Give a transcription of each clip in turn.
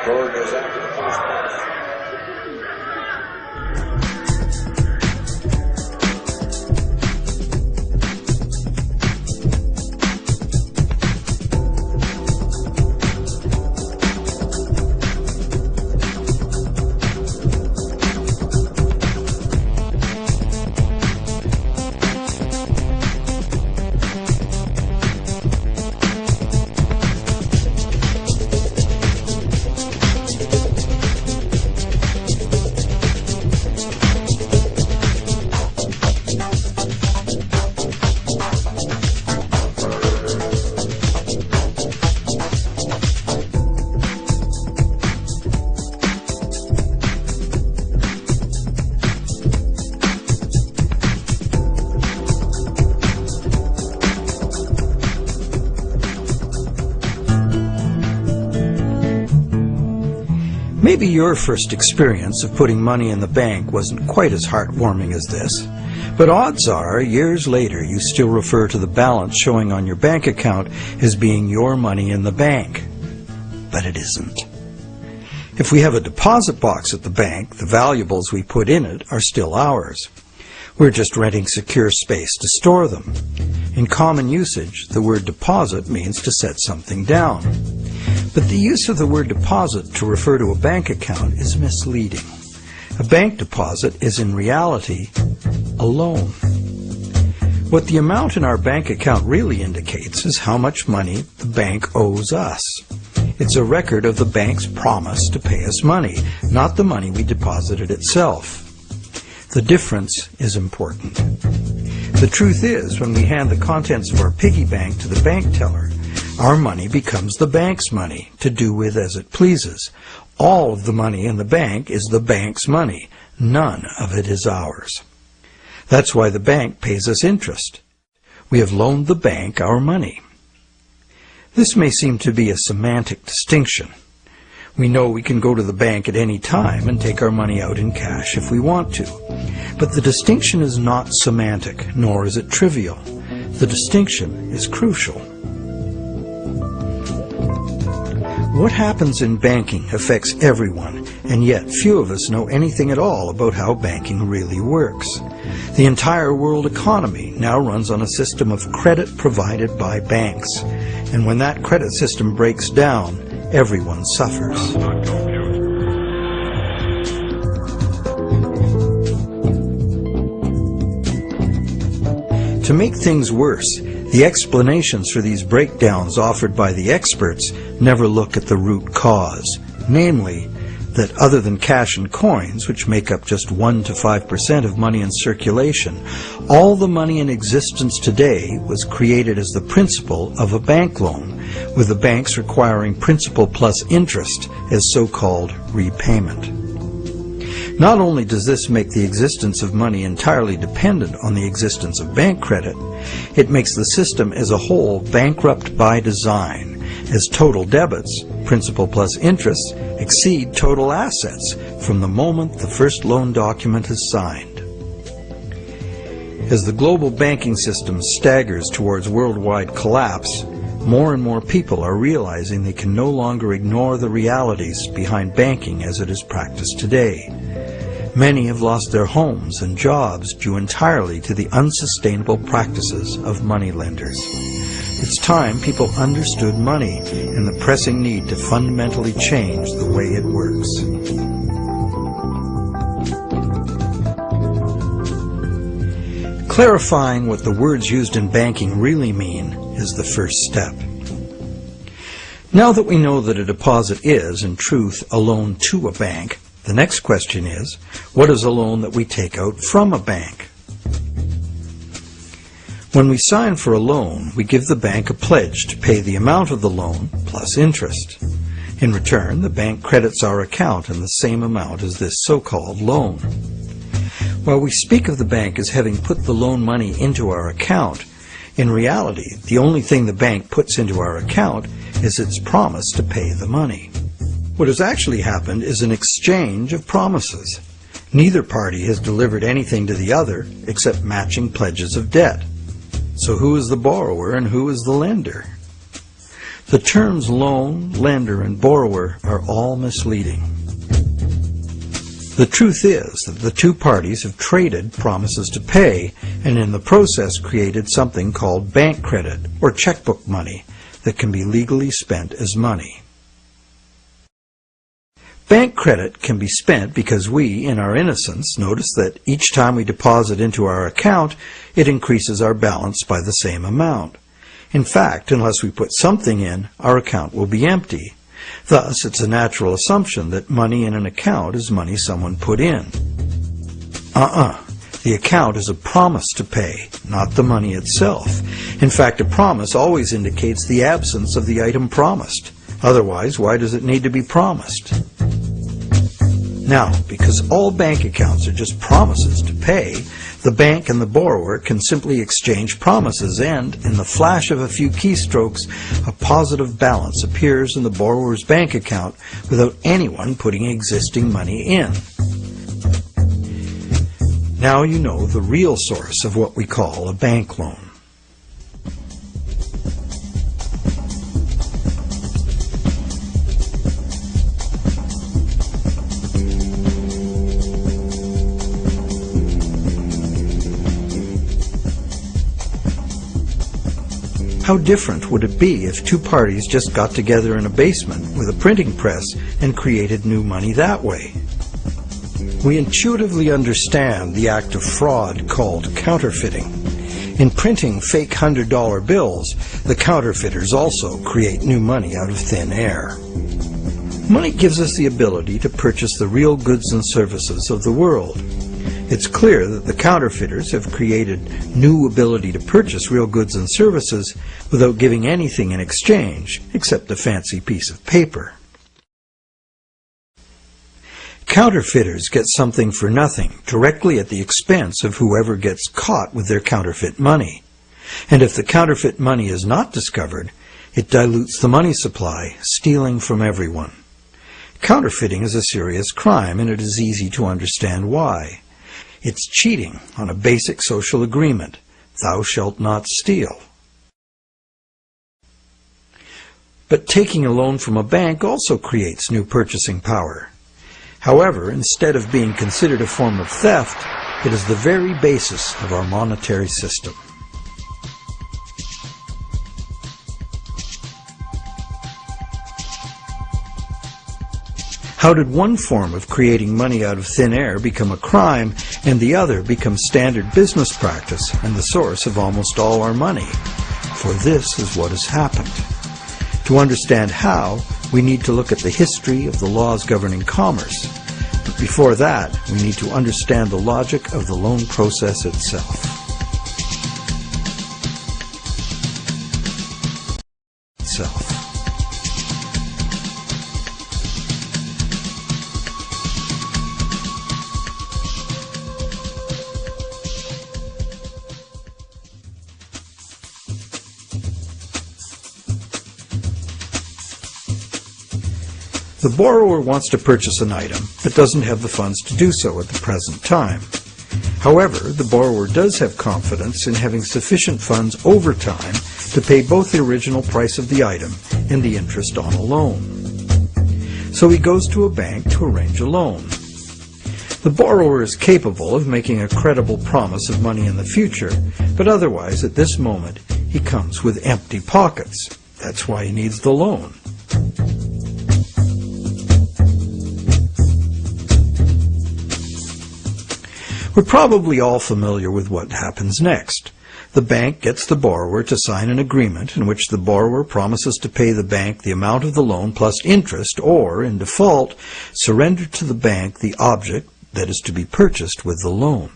por nos anos. Maybe your first experience of putting money in the bank wasn't quite as heartwarming as this, but odds are, years later, you still refer to the balance showing on your bank account as being your money in the bank. But it isn't. If we have a deposit box at the bank, the valuables we put in it are still ours. We're just renting secure space to store them. In common usage, the word deposit means to set something down. But the use of the word deposit to refer to a bank account is misleading. A bank deposit is in reality a loan. What the amount in our bank account really indicates is how much money the bank owes us. It's a record of the bank's promise to pay us money, not the money we deposited itself. The difference is important. The truth is, when we hand the contents of our piggy bank to the bank teller, our money becomes the bank's money to do with as it pleases. All of the money in the bank is the bank's money. None of it is ours. That's why the bank pays us interest. We have loaned the bank our money. This may seem to be a semantic distinction. We know we can go to the bank at any time and take our money out in cash if we want to. But the distinction is not semantic, nor is it trivial. The distinction is crucial. What happens in banking affects everyone, and yet few of us know anything at all about how banking really works. The entire world economy now runs on a system of credit provided by banks, and when that credit system breaks down, everyone suffers. To make things worse, the explanations for these breakdowns offered by the experts never look at the root cause, namely, that other than cash and coins, which make up just 1 to 5% of money in circulation, all the money in existence today was created as the principal of a bank loan, with the banks requiring principal plus interest as so-called repayment. Not only does this make the existence of money entirely dependent on the existence of bank credit, it makes the system as a whole bankrupt by design, as total debits, principal plus interest, exceed total assets from the moment the first loan document is signed. As the global banking system staggers towards worldwide collapse, more and more people are realizing they can no longer ignore the realities behind banking as it is practiced today. Many have lost their homes and jobs due entirely to the unsustainable practices of moneylenders. It's time people understood money and the pressing need to fundamentally change the way it works. Clarifying what the words used in banking really mean is the first step. Now that we know that a deposit is, in truth, a loan to a bank, the next question is, what is a loan that we take out from a bank? When we sign for a loan, we give the bank a pledge to pay the amount of the loan plus interest. In return, the bank credits our account in the same amount as this so-called loan. While we speak of the bank as having put the loan money into our account, in reality, the only thing the bank puts into our account is its promise to pay the money. What has actually happened is an exchange of promises. Neither party has delivered anything to the other except matching pledges of debt. So who is the borrower and who is the lender? The terms loan, lender, and borrower are all misleading. The truth is that the two parties have traded promises to pay and in the process created something called bank credit or checkbook money that can be legally spent as money. Bank credit can be spent because we, in our innocence, notice that each time we deposit into our account, it increases our balance by the same amount. In fact, unless we put something in, our account will be empty. Thus, it's a natural assumption that money in an account is money someone put in. The account is a promise to pay, not the money itself. In fact, a promise always indicates the absence of the item promised. Otherwise, why does it need to be promised? Now, because all bank accounts are just promises to pay, the bank and the borrower can simply exchange promises and, in the flash of a few keystrokes, a positive balance appears in the borrower's bank account without anyone putting existing money in. Now you know the real source of what we call a bank loan. How different would it be if two parties just got together in a basement with a printing press and created new money that way? We intuitively understand the act of fraud called counterfeiting. In printing fake $100 bills, the counterfeiters also create new money out of thin air. Money gives us the ability to purchase the real goods and services of the world. It's clear that the counterfeiters have created new ability to purchase real goods and services without giving anything in exchange except a fancy piece of paper. Counterfeiters get something for nothing directly at the expense of whoever gets caught with their counterfeit money. And if the counterfeit money is not discovered, it dilutes the money supply, stealing from everyone. Counterfeiting is a serious crime, and it is easy to understand why. It's cheating on a basic social agreement, thou shalt not steal. But taking a loan from a bank also creates new purchasing power. However, instead of being considered a form of theft, it is the very basis of our monetary system. How did one form of creating money out of thin air become a crime and the other become standard business practice and the source of almost all our money? For this is what has happened. To understand how, we need to look at the history of the laws governing commerce. But before that, we need to understand the logic of the loan process itself. The borrower wants to purchase an item, but doesn't have the funds to do so at the present time. However, the borrower does have confidence in having sufficient funds over time to pay both the original price of the item and the interest on a loan. So he goes to a bank to arrange a loan. The borrower is capable of making a credible promise of money in the future, but otherwise at this moment he comes with empty pockets. That's why he needs the loan. We're probably all familiar with what happens next. The bank gets the borrower to sign an agreement in which the borrower promises to pay the bank the amount of the loan plus interest, or, in default, surrender to the bank the object that is to be purchased with the loan.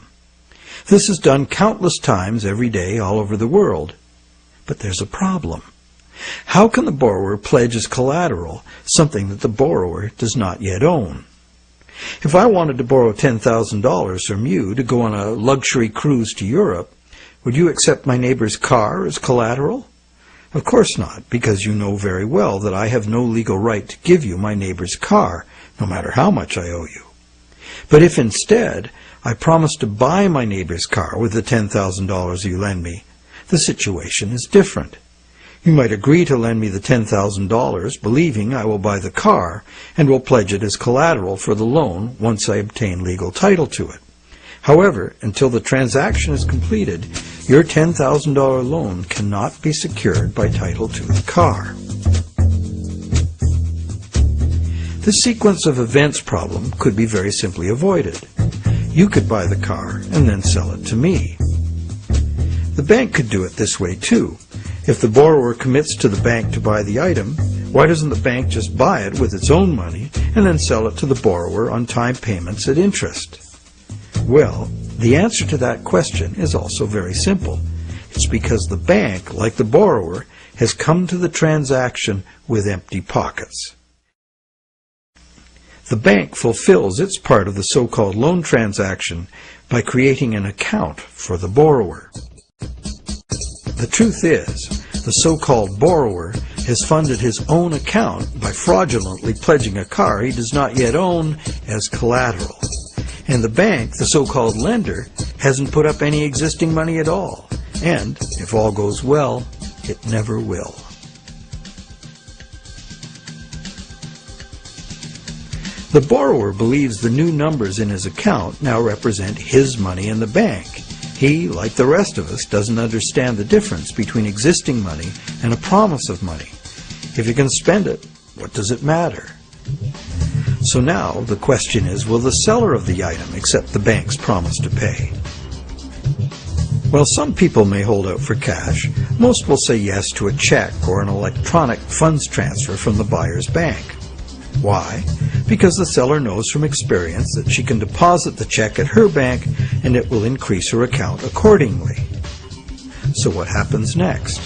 This is done countless times every day all over the world. But there's a problem. How can the borrower pledge as collateral something that the borrower does not yet own? If I wanted to borrow $10,000 from you to go on a luxury cruise to Europe, would you accept my neighbor's car as collateral? Of course not, because you know very well that I have no legal right to give you my neighbor's car, no matter how much I owe you. But if instead I promise to buy my neighbor's car with the $10,000 you lend me, the situation is different. You might agree to lend me the $10,000, believing I will buy the car and will pledge it as collateral for the loan once I obtain legal title to it. However, until the transaction is completed, your $10,000 loan cannot be secured by title to the car. This sequence of events problem could be very simply avoided. You could buy the car and then sell it to me. The bank could do it this way too. If the borrower commits to the bank to buy the item, why doesn't the bank just buy it with its own money and then sell it to the borrower on time payments at interest? Well, the answer to that question is also very simple. It's because the bank, like the borrower, has come to the transaction with empty pockets. The bank fulfills its part of the so-called loan transaction by creating an account for the borrower. The truth is, the so-called borrower has funded his own account by fraudulently pledging a car he does not yet own as collateral. And the bank, the so-called lender, hasn't put up any existing money at all. And, if all goes well, it never will. The borrower believes the new numbers in his account now represent his money in the bank. He, like the rest of us, doesn't understand the difference between existing money and a promise of money. If you can spend it, what does it matter? So now the question is, will the seller of the item accept the bank's promise to pay? While some people may hold out for cash, most will say yes to a check or an electronic funds transfer from the buyer's bank. Why? Because the seller knows from experience that she can deposit the check at her bank and it will increase her account accordingly. So what happens next?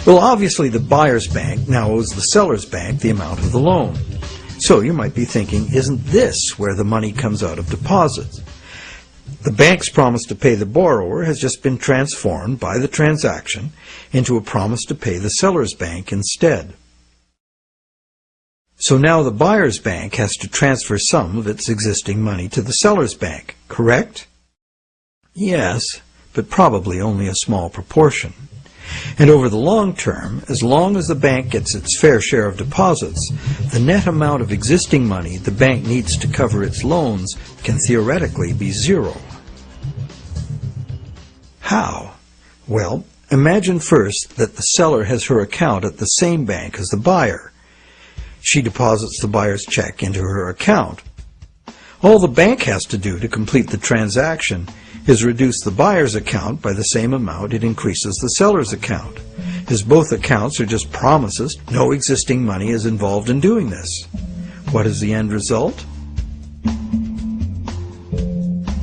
Well, obviously the buyer's bank now owes the seller's bank the amount of the loan. So you might be thinking, isn't this where the money comes out of deposits? The bank's promise to pay the borrower has just been transformed by the transaction into a promise to pay the seller's bank instead. So now the buyer's bank has to transfer some of its existing money to the seller's bank, correct? Yes, but probably only a small proportion. And over the long term, as long as the bank gets its fair share of deposits, the net amount of existing money the bank needs to cover its loans can theoretically be zero. How? Well, imagine first that the seller has her account at the same bank as the buyer. She deposits the buyer's check into her account. All the bank has to do to complete the transaction is reduce the buyer's account by the same amount it increases the seller's account. As both accounts are just promises, no existing money is involved in doing this. What is the end result?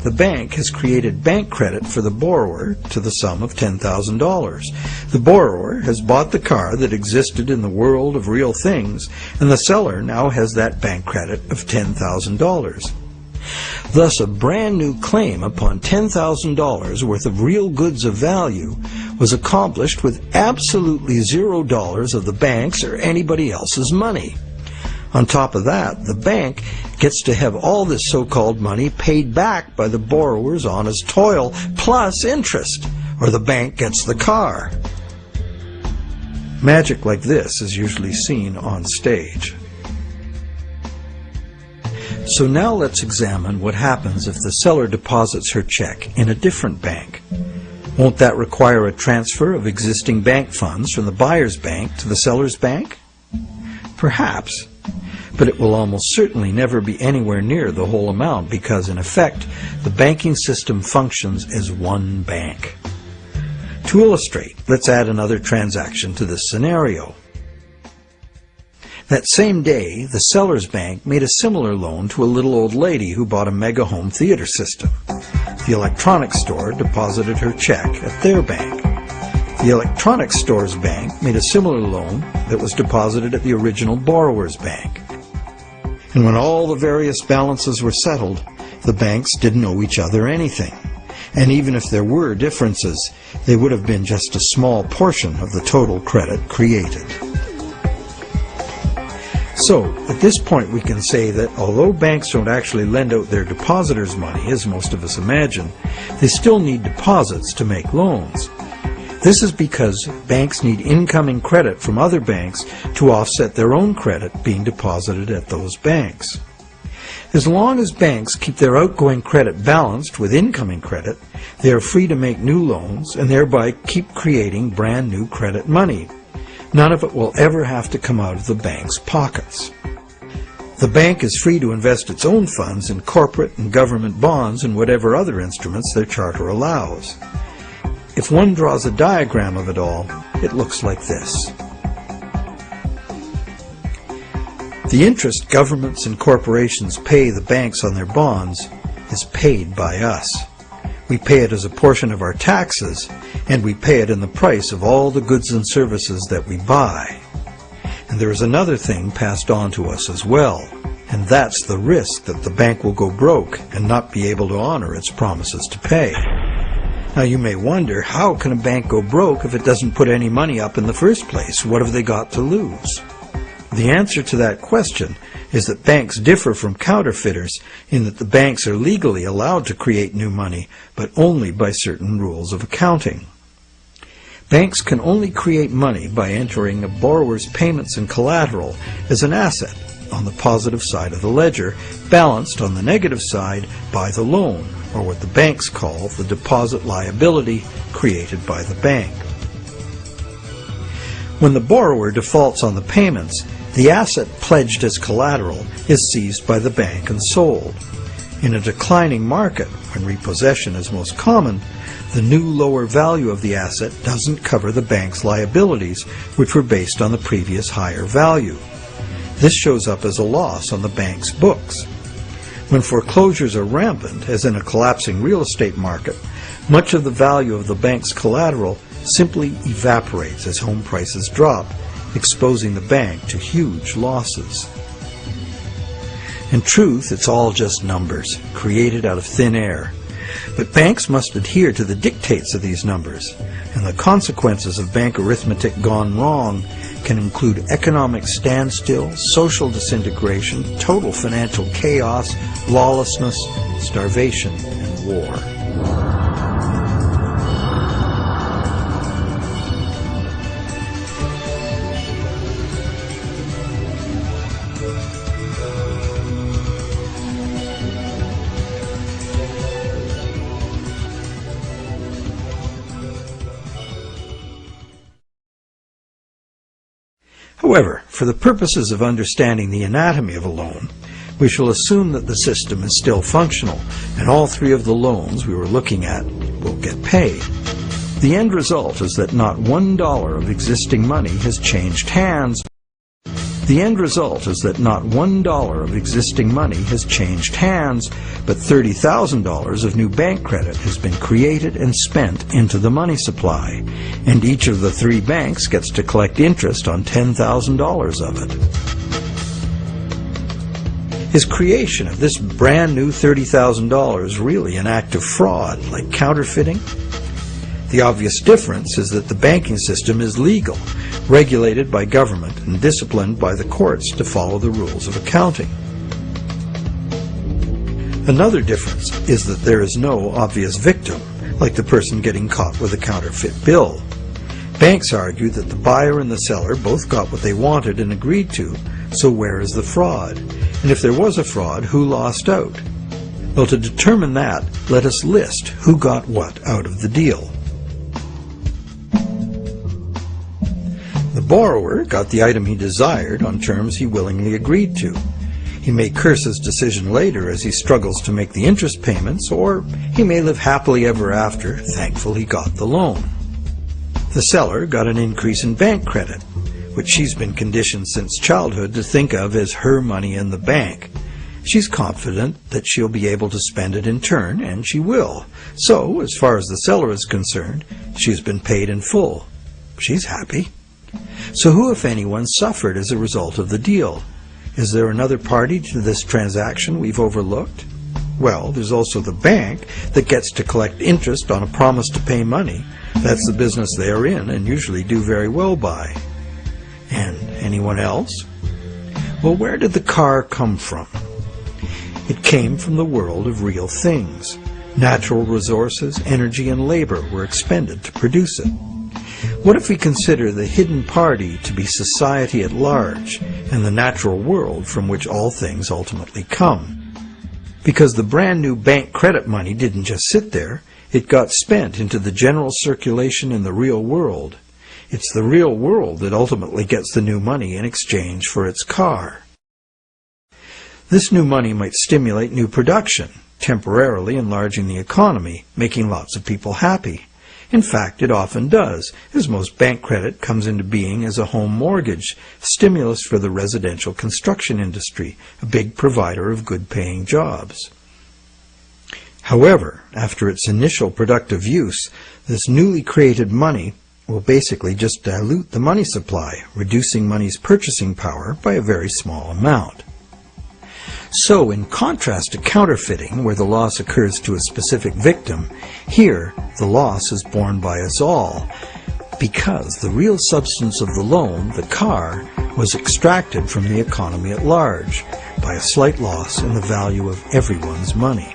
The bank has created bank credit for the borrower to the sum of $10,000. The borrower has bought the car that existed in the world of real things, and the seller now has that bank credit of $10,000. Thus, a brand new claim upon $10,000 worth of real goods of value was accomplished with absolutely $0 of the bank's or anybody else's money. On top of that, the bank gets to have all this so-called money paid back by the borrower's honest toil, plus interest, or the bank gets the car. Magic like this is usually seen on stage. So now let's examine what happens if the seller deposits her check in a different bank. Won't that require a transfer of existing bank funds from the buyer's bank to the seller's bank? Perhaps, but it will almost certainly never be anywhere near the whole amount because, in effect, the banking system functions as one bank. To illustrate, let's add another transaction to this scenario. That same day, the seller's bank made a similar loan to a little old lady who bought a mega home theater system. The electronics store deposited her check at their bank. The electronics store's bank made a similar loan that was deposited at the original borrower's bank. And when all the various balances were settled, the banks didn't owe each other anything. And even if there were differences, they would have been just a small portion of the total credit created. So, at this point we can say that although banks don't actually lend out their depositors' money, as most of us imagine, they still need deposits to make loans. This is because banks need incoming credit from other banks to offset their own credit being deposited at those banks. As long as banks keep their outgoing credit balanced with incoming credit, they are free to make new loans and thereby keep creating brand new credit money. None of it will ever have to come out of the bank's pockets. The bank is free to invest its own funds in corporate and government bonds and whatever other instruments their charter allows. If one draws a diagram of it all, it looks like this. The interest governments and corporations pay the banks on their bonds is paid by us. We pay it as a portion of our taxes, and we pay it in the price of all the goods and services that we buy. And there is another thing passed on to us as well, and that's the risk that the bank will go broke and not be able to honor its promises to pay. Now you may wonder, how can a bank go broke if it doesn't put any money up in the first place? What have they got to lose? The answer to that question is that banks differ from counterfeiters in that the banks are legally allowed to create new money, but only by certain rules of accounting. Banks can only create money by entering a borrower's payments and collateral as an asset on the positive side of the ledger, balanced on the negative side by the loan, or what the banks call the deposit liability created by the bank. When the borrower defaults on the payments, the asset pledged as collateral is seized by the bank and sold. In a declining market, when repossession is most common, the new lower value of the asset doesn't cover the bank's liabilities, which were based on the previous higher value. This shows up as a loss on the bank's books. When foreclosures are rampant, as in a collapsing real estate market, much of the value of the bank's collateral simply evaporates as home prices drop, exposing the bank to huge losses. In truth, it's all just numbers, created out of thin air. But banks must adhere to the dictates of these numbers, and the consequences of bank arithmetic gone wrong can include economic standstill, social disintegration, total financial chaos, lawlessness, starvation, and war. However, for the purposes of understanding the anatomy of a loan, we shall assume that the system is still functional, and all three of the loans we were looking at will get paid. The end result is that not $1 of existing money has changed hands. The end result is that not $1 of existing money has changed hands, but $30,000 of new bank credit has been created and spent into the money supply, and each of the three banks gets to collect interest on $10,000 of it. Is creation of this brand new $30,000 really an act of fraud, like counterfeiting? The obvious difference is that the banking system is legal, regulated by government and disciplined by the courts to follow the rules of accounting. Another difference is that there is no obvious victim, like the person getting caught with a counterfeit bill. Banks argue that the buyer and the seller both got what they wanted and agreed to, so where is the fraud? And if there was a fraud, who lost out? Well, to determine that, let us list who got what out of the deal. The borrower got the item he desired on terms he willingly agreed to. He may curse his decision later as he struggles to make the interest payments, or he may live happily ever after, thankful he got the loan. The seller got an increase in bank credit, which she's been conditioned since childhood to think of as her money in the bank. She's confident that she'll be able to spend it in turn, and she will. So, as far as the seller is concerned, she's been paid in full. She's happy. So who, if anyone, suffered as a result of the deal? Is there another party to this transaction we've overlooked? Well, there's also the bank that gets to collect interest on a promise to pay money. That's the business they are in and usually do very well by. And anyone else? Well, where did the car come from? It came from the world of real things. Natural resources, energy, and labor were expended to produce it. What if we consider the hidden party to be society at large and the natural world from which all things ultimately come? Because the brand new bank credit money didn't just sit there, it got spent into the general circulation in the real world. It's the real world that ultimately gets the new money in exchange for its car. This new money might stimulate new production, temporarily enlarging the economy, making lots of people happy. In fact, it often does, as most bank credit comes into being as a home mortgage, stimulus for the residential construction industry, a big provider of good-paying jobs. However, after its initial productive use, this newly created money will basically just dilute the money supply, reducing money's purchasing power by a very small amount. So, in contrast to counterfeiting, where the loss occurs to a specific victim, here the loss is borne by us all, because the real substance of the loan, the car, was extracted from the economy at large by a slight loss in the value of everyone's money.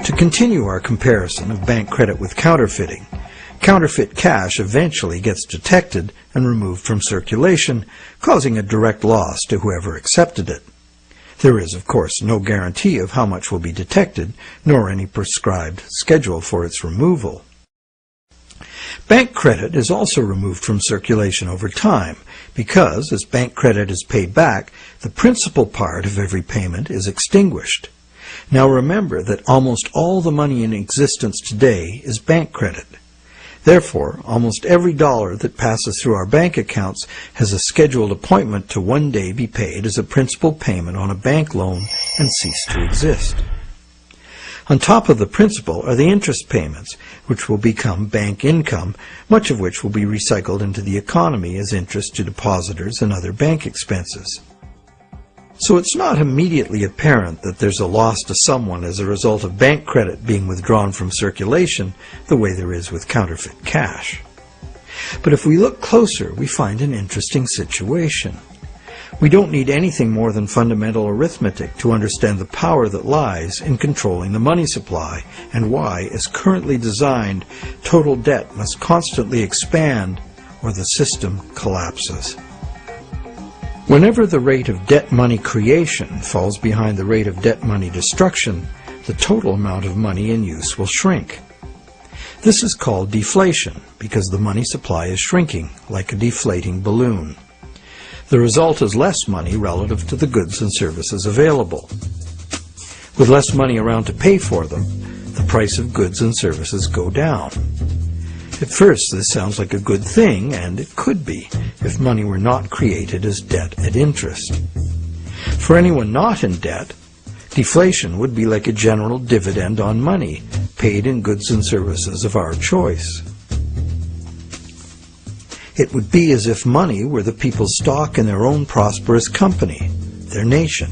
To continue our comparison of bank credit with counterfeiting, counterfeit cash eventually gets detected and removed from circulation, causing a direct loss to whoever accepted it. There is, of course, no guarantee of how much will be detected, nor any prescribed schedule for its removal. Bank credit is also removed from circulation over time because, as bank credit is paid back, the principal part of every payment is extinguished. Now remember that almost all the money in existence today is bank credit. Therefore, almost every dollar that passes through our bank accounts has a scheduled appointment to one day be paid as a principal payment on a bank loan and cease to exist. On top of the principal are the interest payments, which will become bank income, much of which will be recycled into the economy as interest to depositors and other bank expenses. So it's not immediately apparent that there's a loss to someone as a result of bank credit being withdrawn from circulation the way there is with counterfeit cash. But if we look closer, we find an interesting situation. We don't need anything more than fundamental arithmetic to understand the power that lies in controlling the money supply and why, as currently designed, total debt must constantly expand or the system collapses. Whenever the rate of debt money creation falls behind the rate of debt money destruction, the total amount of money in use will shrink. This is called deflation because the money supply is shrinking, like a deflating balloon. The result is less money relative to the goods and services available. With less money around to pay for them, the price of goods and services go down. At first, this sounds like a good thing, and it could be, if money were not created as debt at interest. For anyone not in debt, deflation would be like a general dividend on money, paid in goods and services of our choice. It would be as if money were the people's stock in their own prosperous company, their nation.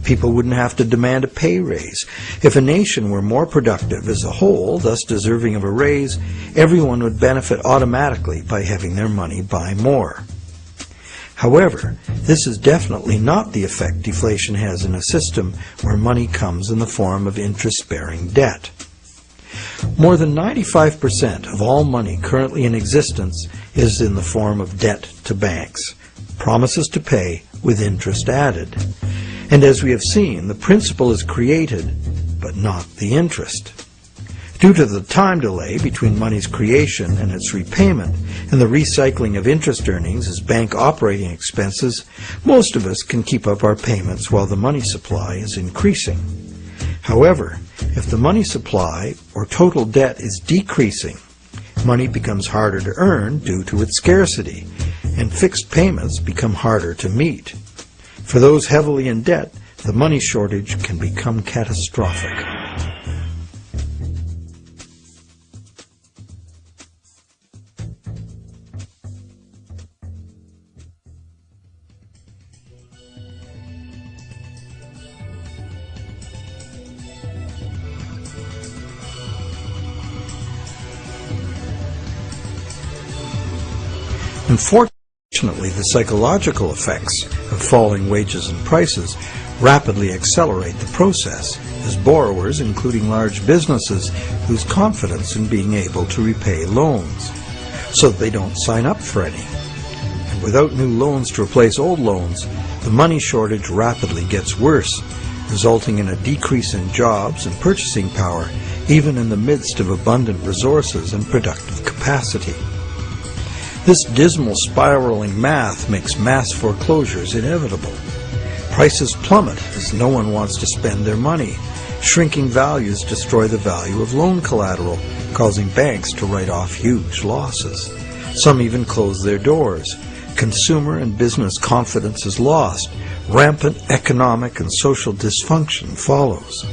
People wouldn't have to demand a pay raise. If a nation were more productive as a whole, thus deserving of a raise, everyone would benefit automatically by having their money buy more. However, this is definitely not the effect deflation has in a system where money comes in the form of interest-bearing debt. More than 95% of all money currently in existence is in the form of debt to banks, promises to pay with interest added. And as we have seen, the principal is created, but not the interest. Due to the time delay between money's creation and its repayment, and the recycling of interest earnings as bank operating expenses, most of us can keep up our payments while the money supply is increasing. However, if the money supply or total debt is decreasing, money becomes harder to earn due to its scarcity, and fixed payments become harder to meet. For those heavily in debt, the money shortage can become catastrophic. Unfortunately, the psychological effects of falling wages and prices rapidly accelerate the process as borrowers, including large businesses, lose confidence in being able to repay loans, so that they don't sign up for any. And without new loans to replace old loans, the money shortage rapidly gets worse, resulting in a decrease in jobs and purchasing power, even in the midst of abundant resources and productive capacity. This dismal spiraling math makes mass foreclosures inevitable. Prices plummet as no one wants to spend their money. Shrinking values destroy the value of loan collateral, causing banks to write off huge losses. Some even close their doors. Consumer and business confidence is lost. Rampant economic and social dysfunction follows.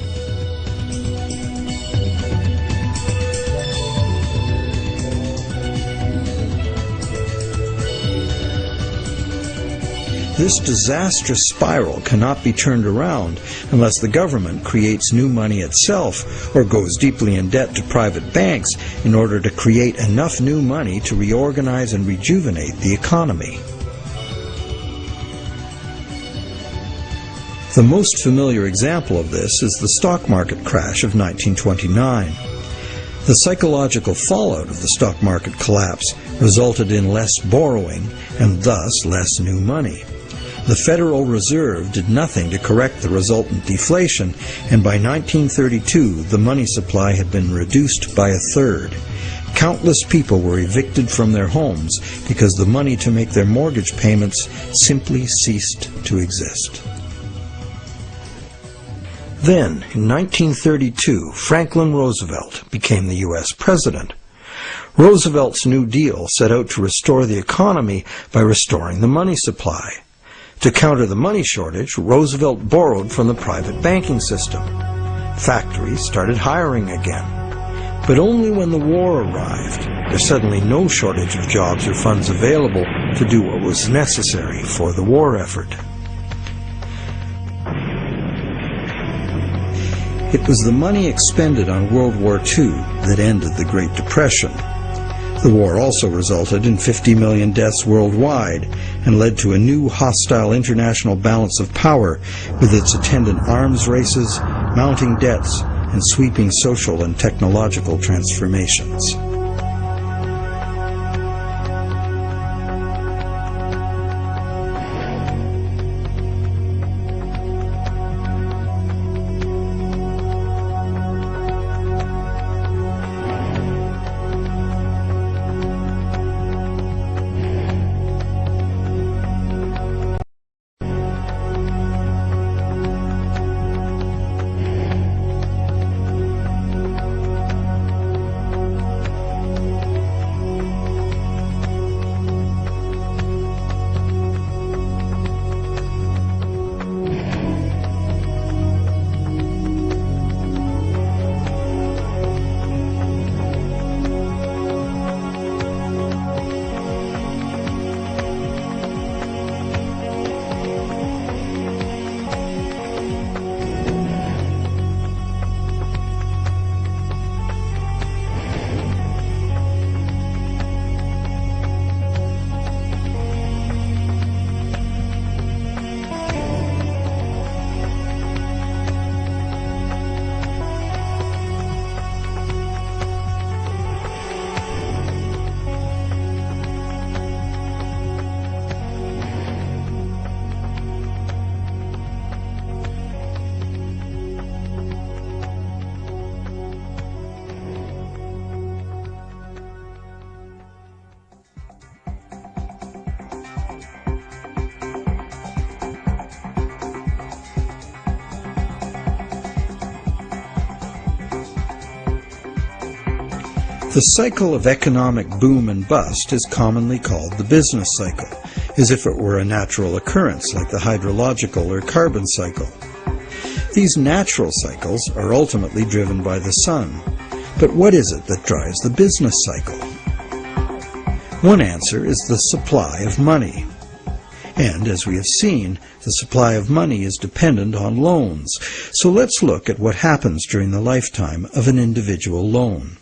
This disastrous spiral cannot be turned around unless the government creates new money itself or goes deeply in debt to private banks in order to create enough new money to reorganize and rejuvenate the economy. The most familiar example of this is the stock market crash of 1929. The psychological fallout of the stock market collapse resulted in less borrowing and thus less new money. The Federal Reserve did nothing to correct the resultant deflation, and by 1932 the money supply had been reduced by a third. Countless people were evicted from their homes because the money to make their mortgage payments simply ceased to exist. Then, in 1932, Franklin Roosevelt became the U.S. President. Roosevelt's New Deal set out to restore the economy by restoring the money supply. To counter the money shortage, Roosevelt borrowed from the private banking system. Factories started hiring again. But only when the war arrived, there's suddenly no shortage of jobs or funds available to do what was necessary for the war effort. It was the money expended on World War II that ended the Great Depression. The war also resulted in 50 million deaths worldwide and led to a new hostile international balance of power with its attendant arms races, mounting debts, and sweeping social and technological transformations. The cycle of economic boom and bust is commonly called the business cycle, as if it were a natural occurrence like the hydrological or carbon cycle. These natural cycles are ultimately driven by the sun. But what is it that drives the business cycle? One answer is the supply of money. And, as we have seen, the supply of money is dependent on loans. So let's look at what happens during the lifetime of an individual loan.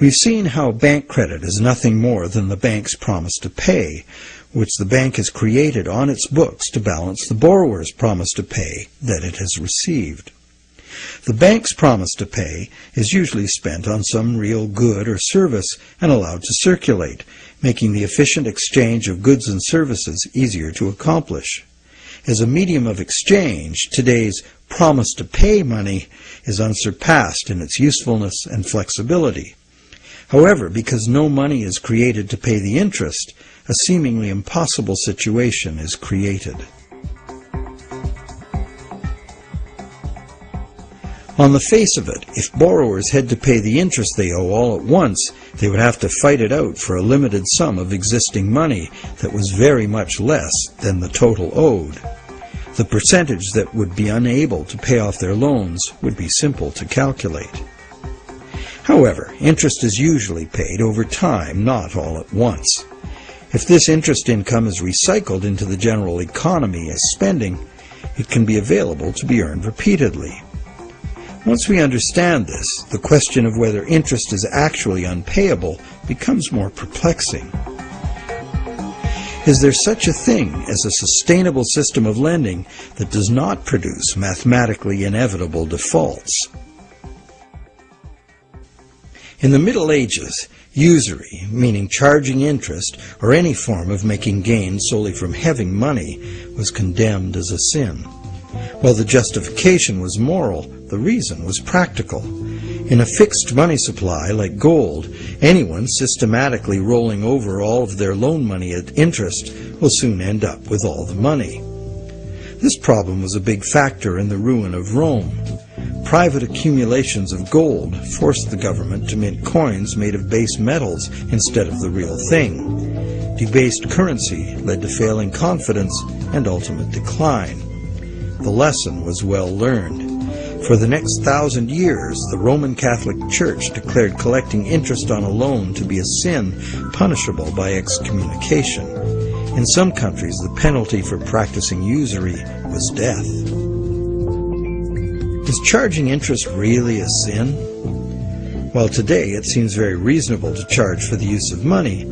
We've seen how bank credit is nothing more than the bank's promise to pay, which the bank has created on its books to balance the borrower's promise to pay that it has received. The bank's promise to pay is usually spent on some real good or service and allowed to circulate, making the efficient exchange of goods and services easier to accomplish. As a medium of exchange, today's promise to pay money is unsurpassed in its usefulness and flexibility. However, because no money is created to pay the interest, a seemingly impossible situation is created. On the face of it, if borrowers had to pay the interest they owe all at once, they would have to fight it out for a limited sum of existing money that was very much less than the total owed. The percentage that would be unable to pay off their loans would be simple to calculate. However, interest is usually paid over time, not all at once. If this interest income is recycled into the general economy as spending, it can be available to be earned repeatedly. Once we understand this, the question of whether interest is actually unpayable becomes more perplexing. Is there such a thing as a sustainable system of lending that does not produce mathematically inevitable defaults? In the Middle Ages, usury, meaning charging interest or any form of making gains solely from having money, was condemned as a sin. While the justification was moral, the reason was practical. In a fixed money supply like gold, anyone systematically rolling over all of their loan money at interest will soon end up with all the money. This problem was a big factor in the ruin of Rome. Private accumulations of gold forced the government to mint coins made of base metals instead of the real thing. Debased currency led to failing confidence and ultimate decline. The lesson was well learned. For the next 1,000 years, the Roman Catholic Church declared collecting interest on a loan to be a sin punishable by excommunication. In some countries, the penalty for practicing usury was death. Is charging interest really a sin? While today it seems very reasonable to charge for the use of money,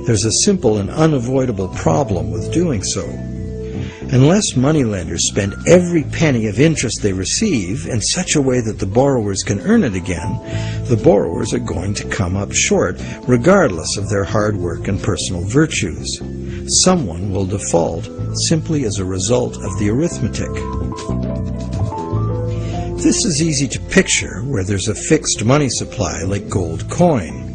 there's a simple and unavoidable problem with doing so. Unless moneylenders spend every penny of interest they receive in such a way that the borrowers can earn it again, the borrowers are going to come up short regardless of their hard work and personal virtues. Someone will default simply as a result of the arithmetic. This is easy to picture where there's a fixed money supply like gold coin.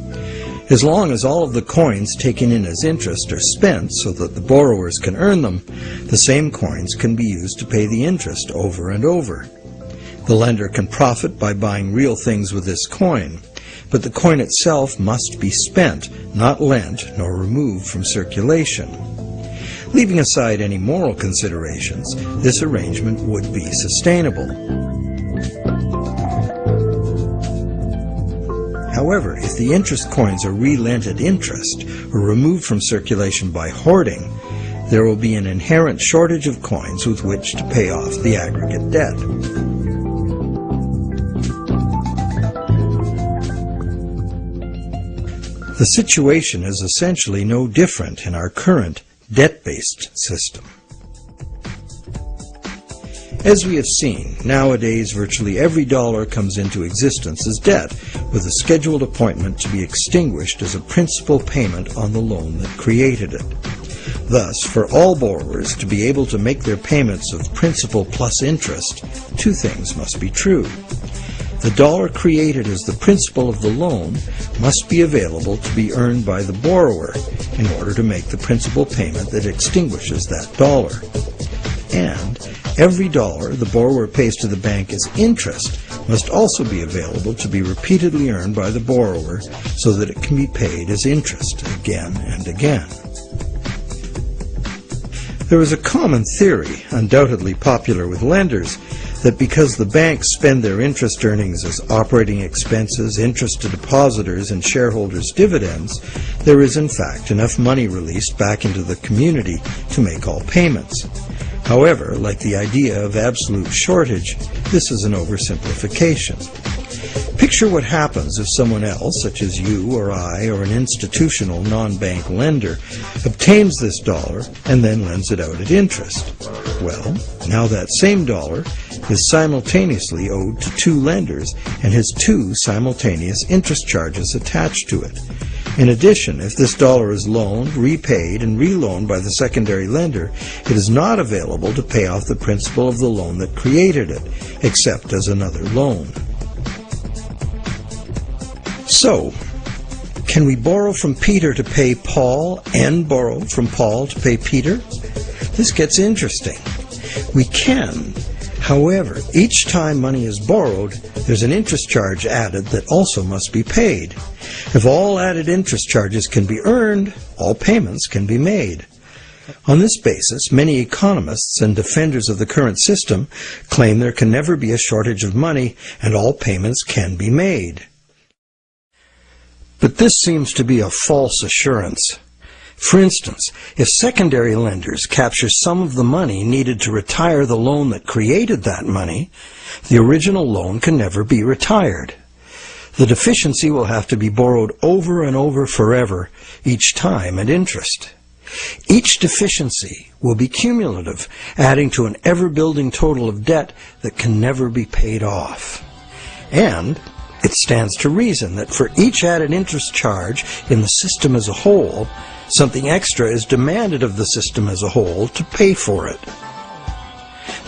As long as all of the coins taken in as interest are spent so that the borrowers can earn them, the same coins can be used to pay the interest over and over. The lender can profit by buying real things with this coin, but the coin itself must be spent, not lent nor removed from circulation. Leaving aside any moral considerations, this arrangement would be sustainable. However, if the interest coins are re-lent at interest or removed from circulation by hoarding, there will be an inherent shortage of coins with which to pay off the aggregate debt. The situation is essentially no different in our current debt-based system. As we have seen, nowadays virtually every dollar comes into existence as debt, with a scheduled appointment to be extinguished as a principal payment on the loan that created it. Thus, for all borrowers to be able to make their payments of principal plus interest, two things must be true. The dollar created as the principal of the loan must be available to be earned by the borrower in order to make the principal payment that extinguishes that dollar. And every dollar the borrower pays to the bank as interest must also be available to be repeatedly earned by the borrower so that it can be paid as interest again and again. There is a common theory, undoubtedly popular with lenders, that because the banks spend their interest earnings as operating expenses, interest to depositors, and shareholders' dividends, there is in fact enough money released back into the community to make all payments. However, like the idea of absolute shortage, this is an oversimplification. Picture what happens if someone else, such as you or I or an institutional non-bank lender, obtains this dollar and then lends it out at interest. Well, now that same dollar is simultaneously owed to two lenders and has two simultaneous interest charges attached to it. In addition, if this dollar is loaned, repaid, and reloaned by the secondary lender, it is not available to pay off the principal of the loan that created it, except as another loan. So, can we borrow from Peter to pay Paul and borrow from Paul to pay Peter? This gets interesting. We can. However, each time money is borrowed, there's an interest charge added that also must be paid. If all added interest charges can be earned, all payments can be made. On this basis, many economists and defenders of the current system claim there can never be a shortage of money and all payments can be made. But this seems to be a false assurance. For instance, if secondary lenders capture some of the money needed to retire the loan that created that money, the original loan can never be retired. The deficiency will have to be borrowed over and over forever, each time at interest. Each deficiency will be cumulative, adding to an ever-building total of debt that can never be paid off. And it stands to reason that for each added interest charge in the system as a whole, something extra is demanded of the system as a whole to pay for it.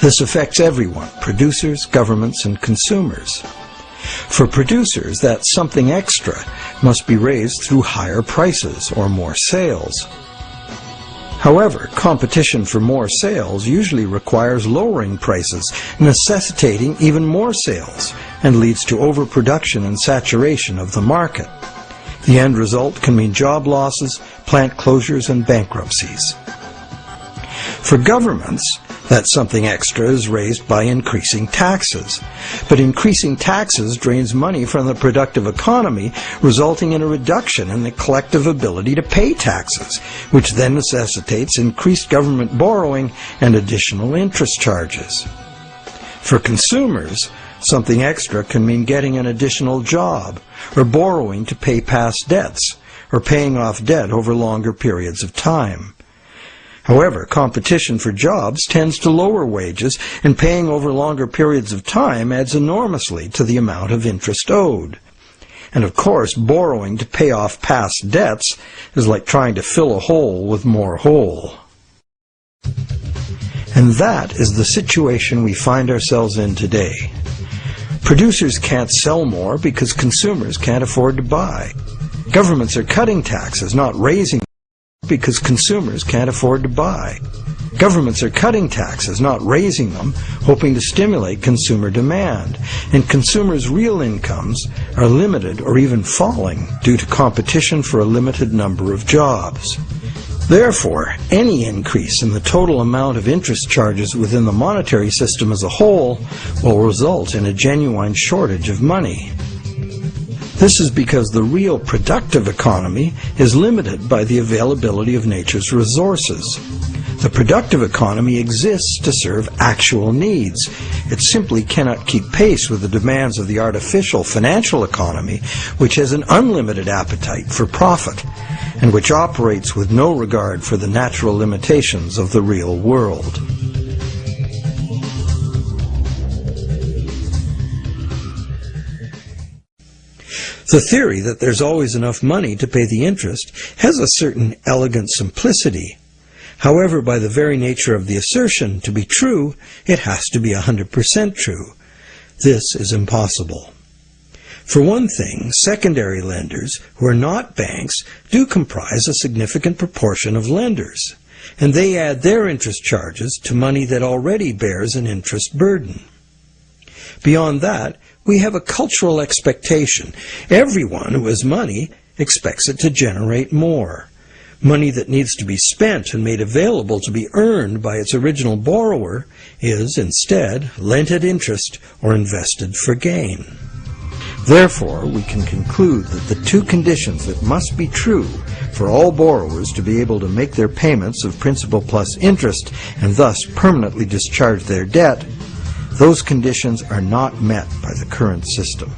This affects everyone, producers, governments, and consumers. For producers, that something extra must be raised through higher prices or more sales. However, competition for more sales usually requires lowering prices, necessitating even more sales, and leads to overproduction and saturation of the market. The end result can mean job losses, plant closures, and bankruptcies. For governments, that something extra is raised by increasing taxes. But increasing taxes drains money from the productive economy, resulting in a reduction in the collective ability to pay taxes, which then necessitates increased government borrowing and additional interest charges. For consumers, something extra can mean getting an additional job, or borrowing to pay past debts, or paying off debt over longer periods of time. However, competition for jobs tends to lower wages, and paying over longer periods of time adds enormously to the amount of interest owed. And of course, borrowing to pay off past debts is like trying to fill a hole with more hole. And that is the situation we find ourselves in today. Producers can't sell more because consumers can't afford to buy. Governments are cutting taxes, not raising them, because consumers can't afford to buy. Governments are cutting taxes, not raising them, hoping to stimulate consumer demand. And consumers' real incomes are limited or even falling due to competition for a limited number of jobs. Therefore, any increase in the total amount of interest charges within the monetary system as a whole will result in a genuine shortage of money. This is because the real productive economy is limited by the availability of nature's resources. The productive economy exists to serve actual needs. It simply cannot keep pace with the demands of the artificial financial economy, which has an unlimited appetite for profit, and which operates with no regard for the natural limitations of the real world. The theory that there's always enough money to pay the interest has a certain elegant simplicity. However, by the very nature of the assertion to be true, it has to be 100% true. This is impossible. For one thing, secondary lenders, who are not banks, do comprise a significant proportion of lenders, and they add their interest charges to money that already bears an interest burden. Beyond that, we have a cultural expectation. Everyone who has money expects it to generate more. Money that needs to be spent and made available to be earned by its original borrower is, instead, lent at interest or invested for gain. Therefore, we can conclude that the two conditions that must be true for all borrowers to be able to make their payments of principal plus interest and thus permanently discharge their debt, those conditions are not met by the current system.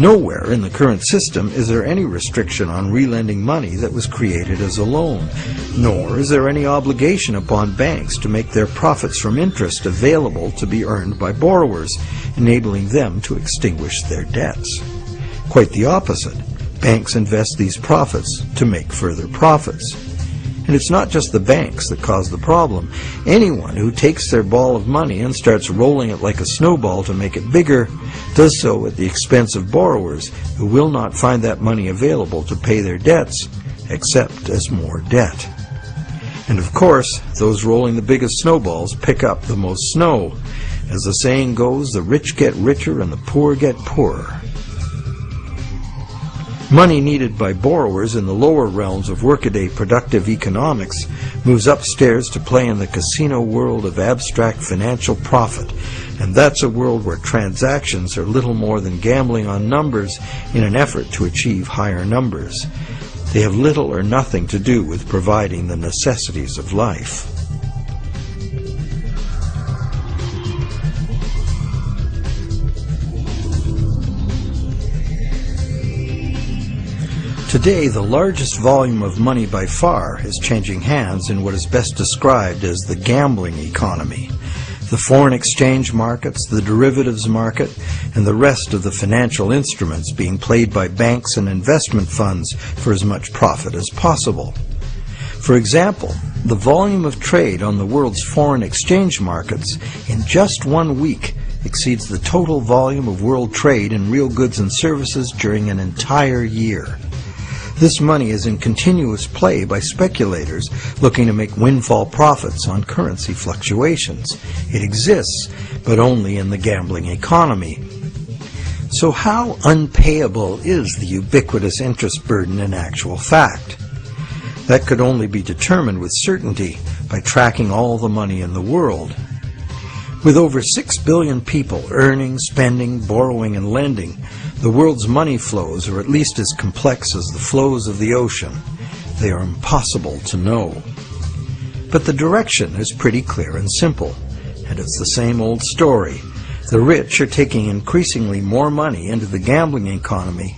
Nowhere in the current system is there any restriction on relending money that was created as a loan, nor is there any obligation upon banks to make their profits from interest available to be earned by borrowers, enabling them to extinguish their debts. Quite the opposite. Banks invest these profits to make further profits. And it's not just the banks that cause the problem. Anyone who takes their ball of money and starts rolling it like a snowball to make it bigger does so at the expense of borrowers who will not find that money available to pay their debts, except as more debt. And of course, those rolling the biggest snowballs pick up the most snow. As the saying goes, the rich get richer and the poor get poorer. Money needed by borrowers in the lower realms of workaday productive economics moves upstairs to play in the casino world of abstract financial profit, and that's a world where transactions are little more than gambling on numbers in an effort to achieve higher numbers. They have little or nothing to do with providing the necessities of life. Today, the largest volume of money by far is changing hands in what is best described as the gambling economy. The foreign exchange markets, the derivatives market, and the rest of the financial instruments being played by banks and investment funds for as much profit as possible. For example, the volume of trade on the world's foreign exchange markets in just 1 week exceeds the total volume of world trade in real goods and services during an entire year. This money is in continuous play by speculators looking to make windfall profits on currency fluctuations. It exists, but only in the gambling economy. So how unpayable is the ubiquitous interest burden in actual fact? That could only be determined with certainty by tracking all the money in the world. With over 6 billion people earning, spending, borrowing, and lending, the world's money flows are at least as complex as the flows of the ocean. They are impossible to know. But the direction is pretty clear and simple, and it's the same old story. The rich are taking increasingly more money into the gambling economy,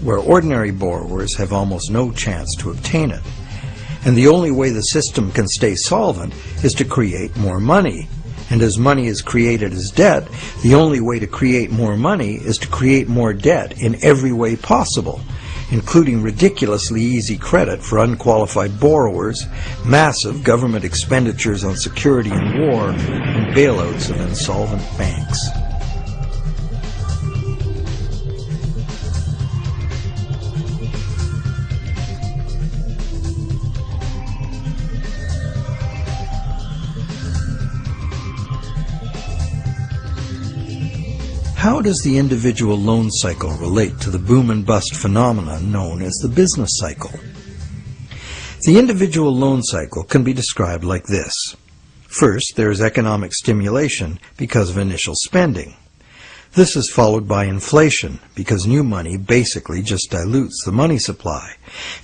where ordinary borrowers have almost no chance to obtain it. And the only way the system can stay solvent is to create more money. And as money is created as debt, the only way to create more money is to create more debt in every way possible, including ridiculously easy credit for unqualified borrowers, massive government expenditures on security and war, and bailouts of insolvent banks. How does the individual loan cycle relate to the boom and bust phenomenon known as the business cycle? The individual loan cycle can be described like this. First, there is economic stimulation because of initial spending. This is followed by inflation because new money basically just dilutes the money supply.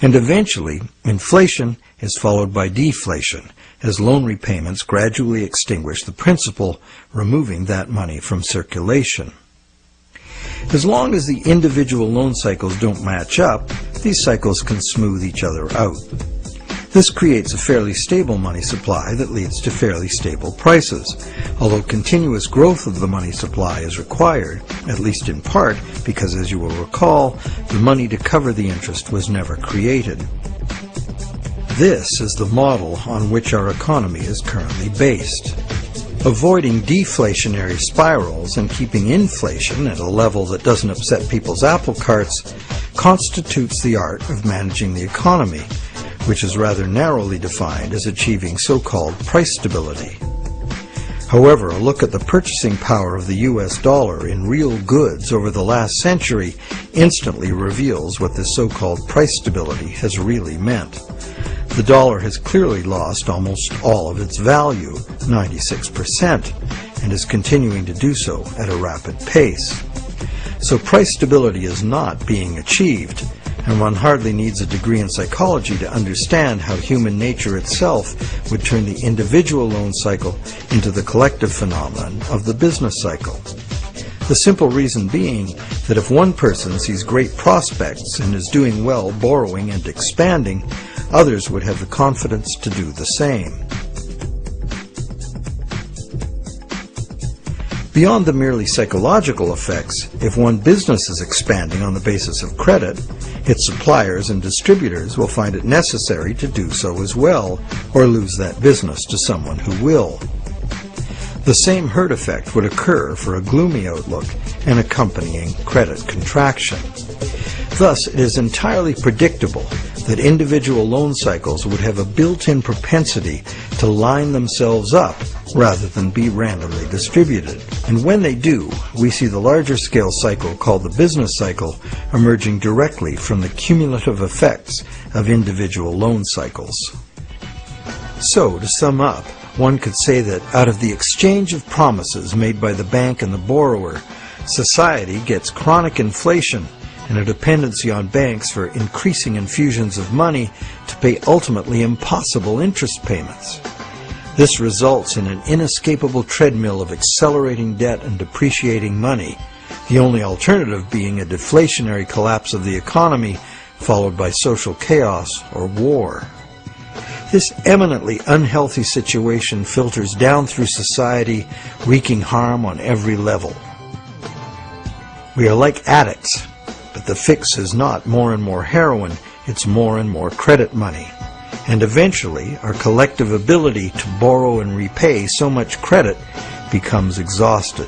And eventually, inflation is followed by deflation as loan repayments gradually extinguish the principal, removing that money from circulation. As long as the individual loan cycles don't match up, these cycles can smooth each other out. This creates a fairly stable money supply that leads to fairly stable prices, although continuous growth of the money supply is required, at least in part because, as you will recall, the money to cover the interest was never created. This is the model on which our economy is currently based. Avoiding deflationary spirals and keeping inflation at a level that doesn't upset people's apple carts constitutes the art of managing the economy, which is rather narrowly defined as achieving so-called price stability. However, a look at the purchasing power of the US dollar in real goods over the last century instantly reveals what this so-called price stability has really meant. The dollar has clearly lost almost all of its value, 96%, and is continuing to do so at a rapid pace. So price stability is not being achieved, and one hardly needs a degree in psychology to understand how human nature itself would turn the individual loan cycle into the collective phenomenon of the business cycle. The simple reason being that if one person sees great prospects and is doing well borrowing and expanding, others would have the confidence to do the same. Beyond the merely psychological effects, if one business is expanding on the basis of credit, its suppliers and distributors will find it necessary to do so as well, or lose that business to someone who will. The same herd effect would occur for a gloomy outlook and accompanying credit contraction. Thus, it is entirely predictable that individual loan cycles would have a built-in propensity to line themselves up rather than be randomly distributed. And when they do, we see the larger scale cycle called the business cycle emerging directly from the cumulative effects of individual loan cycles. So, to sum up, one could say that out of the exchange of promises made by the bank and the borrower, society gets chronic inflation and a dependency on banks for increasing infusions of money to pay ultimately impossible interest payments. This results in an inescapable treadmill of accelerating debt and depreciating money, the only alternative being a deflationary collapse of the economy followed by social chaos or war. This eminently unhealthy situation filters down through society, wreaking harm on every level. We are like addicts, but the fix is not more and more heroin, it's more and more credit money. And eventually, our collective ability to borrow and repay so much credit becomes exhausted.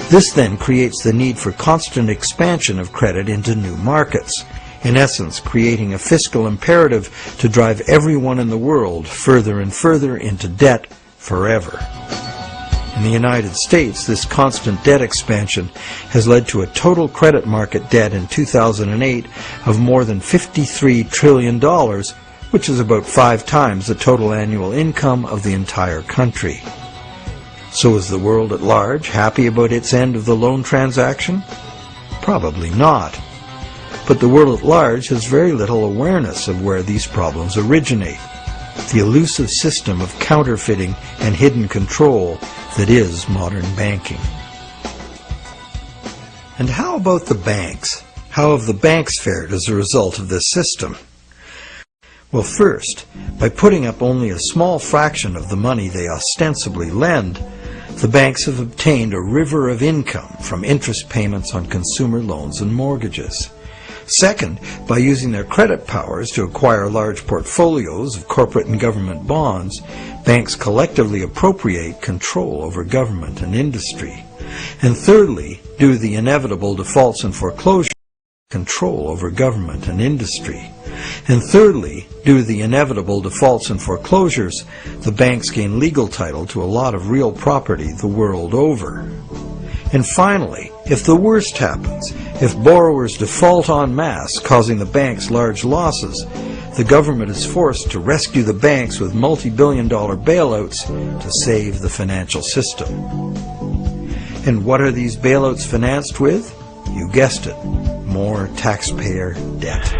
This then creates the need for constant expansion of credit into new markets, in essence creating a fiscal imperative to drive everyone in the world further and further into debt forever. In the United States, this constant debt expansion has led to a total credit market debt in 2008 of more than $53 trillion, which is about 5 times the total annual income of the entire country. So is the world at large happy about its end of the loan transaction? Probably not. But the world at large has very little awareness of where these problems originate, the elusive system of counterfeiting and hidden control that is modern banking. And how about the banks? How have the banks fared as a result of this system? Well, first, by putting up only a small fraction of the money they ostensibly lend, the banks have obtained a river of income from interest payments on consumer loans and mortgages. Second, by using their credit powers to acquire large portfolios of corporate and government bonds, banks collectively appropriate control over government and industry. And thirdly, due to the inevitable defaults and foreclosures, control over government and industry. And thirdly, due to the inevitable defaults and foreclosures, the banks gain legal title to a lot of real property the world over. And finally, if the worst happens, if borrowers default en masse, causing the banks large losses, the government is forced to rescue the banks with multi-billion-dollar bailouts to save the financial system. And what are these bailouts financed with? You guessed it, more taxpayer debt.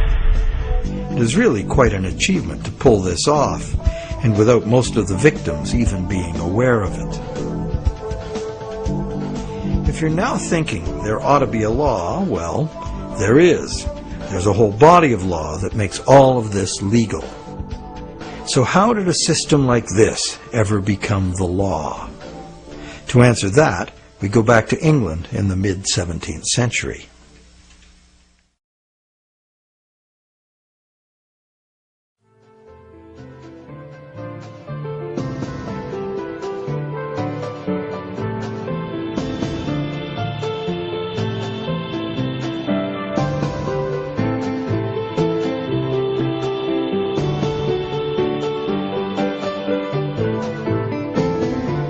It is really quite an achievement to pull this off, and without most of the victims even being aware of it. If you're now thinking there ought to be a law, well, there is. There's a whole body of law that makes all of this legal. So how did a system like this ever become the law? To answer that, we go back to England in the mid-17th century.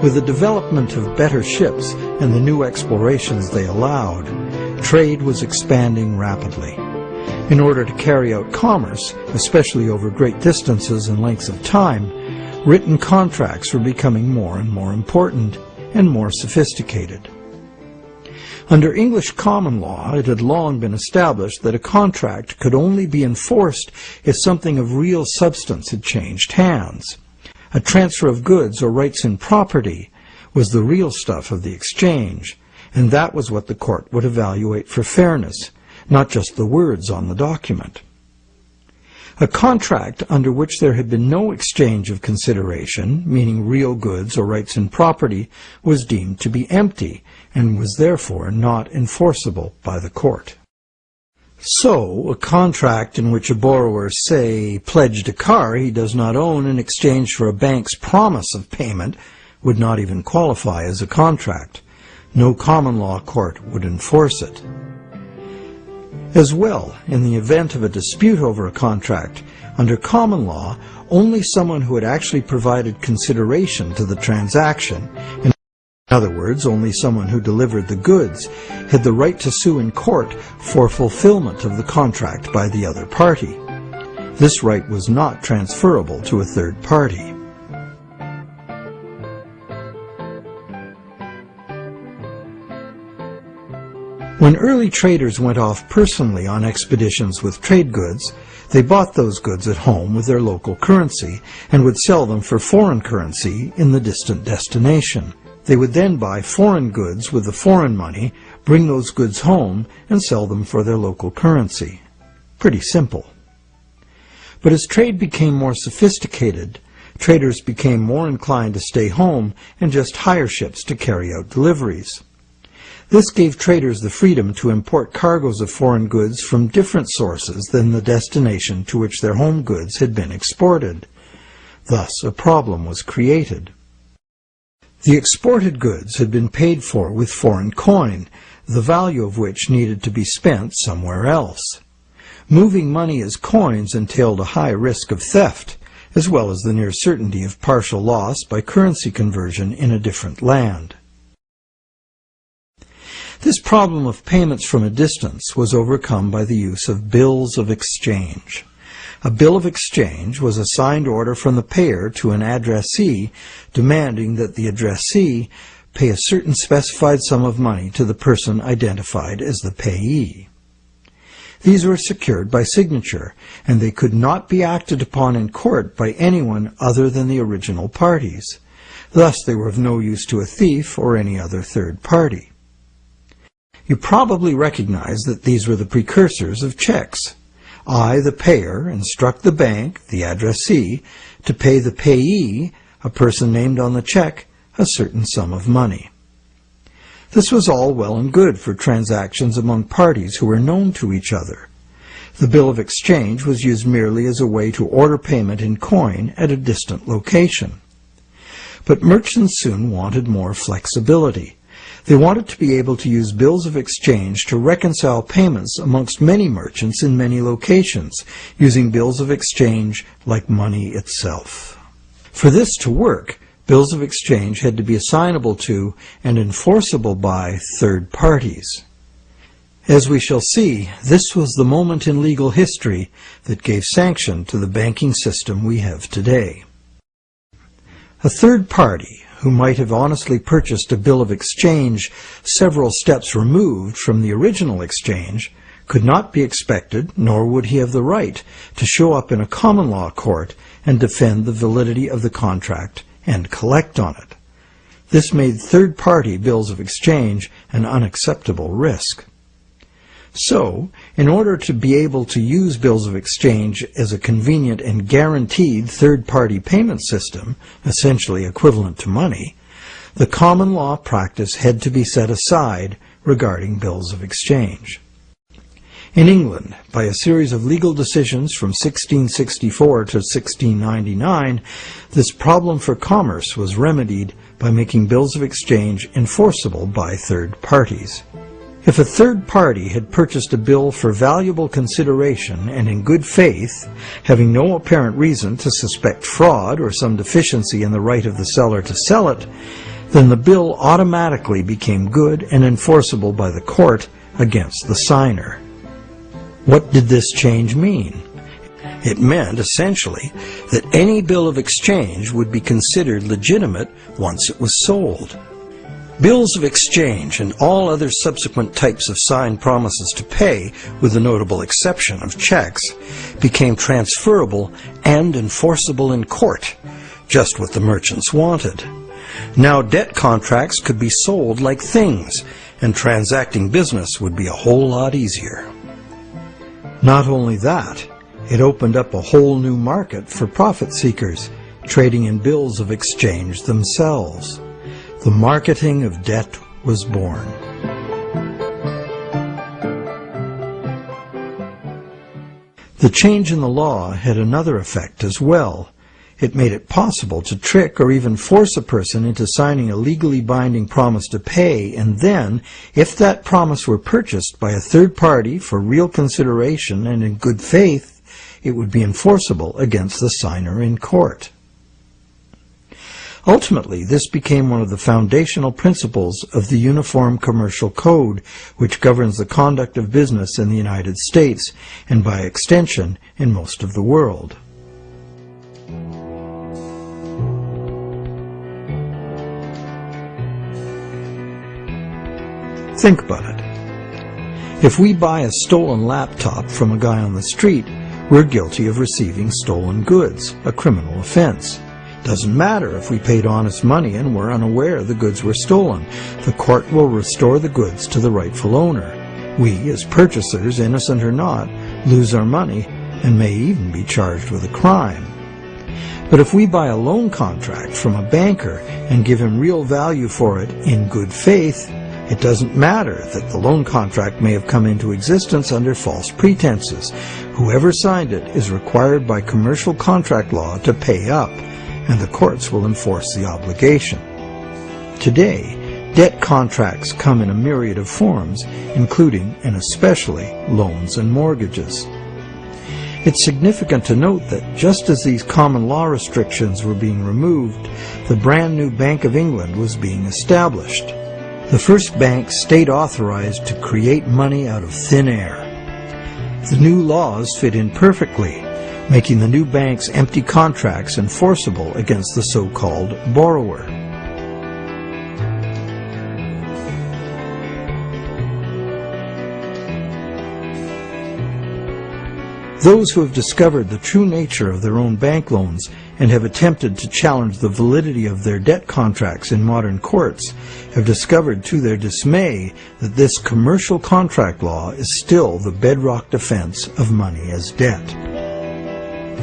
With the development of better ships and the new explorations they allowed, trade was expanding rapidly. In order to carry out commerce, especially over great distances and lengths of time, written contracts were becoming more and more important and more sophisticated. Under English common law, it had long been established that a contract could only be enforced if something of real substance had changed hands. A transfer of goods or rights in property was the real stuff of the exchange, and that was what the court would evaluate for fairness, not just the words on the document. A contract under which there had been no exchange of consideration, meaning real goods or rights in property, was deemed to be empty and was therefore not enforceable by the court. So, a contract in which a borrower, say, pledged a car he does not own in exchange for a bank's promise of payment would not even qualify as a contract. No common law court would enforce it. As well, in the event of a dispute over a contract, under common law, only someone who had actually provided consideration to the transaction, in other words, only someone who delivered the goods, had the right to sue in court for fulfillment of the contract by the other party. This right was not transferable to a third party. When early traders went off personally on expeditions with trade goods, they bought those goods at home with their local currency and would sell them for foreign currency in the distant destination. They would then buy foreign goods with the foreign money, bring those goods home, and sell them for their local currency. Pretty simple. But as trade became more sophisticated, traders became more inclined to stay home and just hire ships to carry out deliveries. This gave traders the freedom to import cargoes of foreign goods from different sources than the destination to which their home goods had been exported. Thus, a problem was created. The exported goods had been paid for with foreign coin, the value of which needed to be spent somewhere else. Moving money as coins entailed a high risk of theft, as well as the near certainty of partial loss by currency conversion in a different land. This problem of payments from a distance was overcome by the use of bills of exchange. A bill of exchange was a signed order from the payer to an addressee demanding that the addressee pay a certain specified sum of money to the person identified as the payee. These were secured by signature, and they could not be acted upon in court by anyone other than the original parties. Thus they were of no use to a thief or any other third party. You probably recognize that these were the precursors of checks. I, the payer, instruct the bank, the addressee, to pay the payee, a person named on the check, a certain sum of money. This was all well and good for transactions among parties who were known to each other. The bill of exchange was used merely as a way to order payment in coin at a distant location. But merchants soon wanted more flexibility. They wanted to be able to use bills of exchange to reconcile payments amongst many merchants in many locations, using bills of exchange like money itself. For this to work, bills of exchange had to be assignable to and enforceable by third parties. As we shall see, this was the moment in legal history that gave sanction to the banking system we have today. A third party, who might have honestly purchased a bill of exchange several steps removed from the original exchange, could not be expected, nor would he have the right, to show up in a common law court and defend the validity of the contract and collect on it. This made third-party bills of exchange an unacceptable risk. So, in order to be able to use bills of exchange as a convenient and guaranteed third-party payment system, essentially equivalent to money, the common law practice had to be set aside regarding bills of exchange. In England, by a series of legal decisions from 1664 to 1699, this problem for commerce was remedied by making bills of exchange enforceable by third parties. If a third party had purchased a bill for valuable consideration and in good faith, having no apparent reason to suspect fraud or some deficiency in the right of the seller to sell it, then the bill automatically became good and enforceable by the court against the signer. What did this change mean? It meant, essentially, that any bill of exchange would be considered legitimate once it was sold. Bills of exchange and all other subsequent types of signed promises to pay, with the notable exception of checks, became transferable and enforceable in court, just what the merchants wanted. Now debt contracts could be sold like things, and transacting business would be a whole lot easier. Not only that, it opened up a whole new market for profit seekers, trading in bills of exchange themselves. The marketing of debt was born. The change in the law had another effect as well. It made it possible to trick or even force a person into signing a legally binding promise to pay, and then, if that promise were purchased by a third party for real consideration and in good faith, it would be enforceable against the signer in court. Ultimately, this became one of the foundational principles of the Uniform Commercial Code, which governs the conduct of business in the United States, and by extension, in most of the world. Think about it. If we buy a stolen laptop from a guy on the street, we're guilty of receiving stolen goods, a criminal offense. Doesn't matter if we paid honest money and were unaware the goods were stolen. The court will restore the goods to the rightful owner. We, as purchasers, innocent or not, lose our money and may even be charged with a crime. But if we buy a loan contract from a banker and give him real value for it in good faith, it doesn't matter that the loan contract may have come into existence under false pretenses. Whoever signed it is required by commercial contract law to pay up, and the courts will enforce the obligation. Today, debt contracts come in a myriad of forms, including and especially loans and mortgages. It's significant to note that just as these common law restrictions were being removed, the brand new Bank of England was being established. The first bank state authorized to create money out of thin air. The new laws fit in perfectly, making the new bank's empty contracts enforceable against the so-called borrower. Those who have discovered the true nature of their own bank loans and have attempted to challenge the validity of their debt contracts in modern courts have discovered to their dismay that this commercial contract law is still the bedrock defense of money as debt.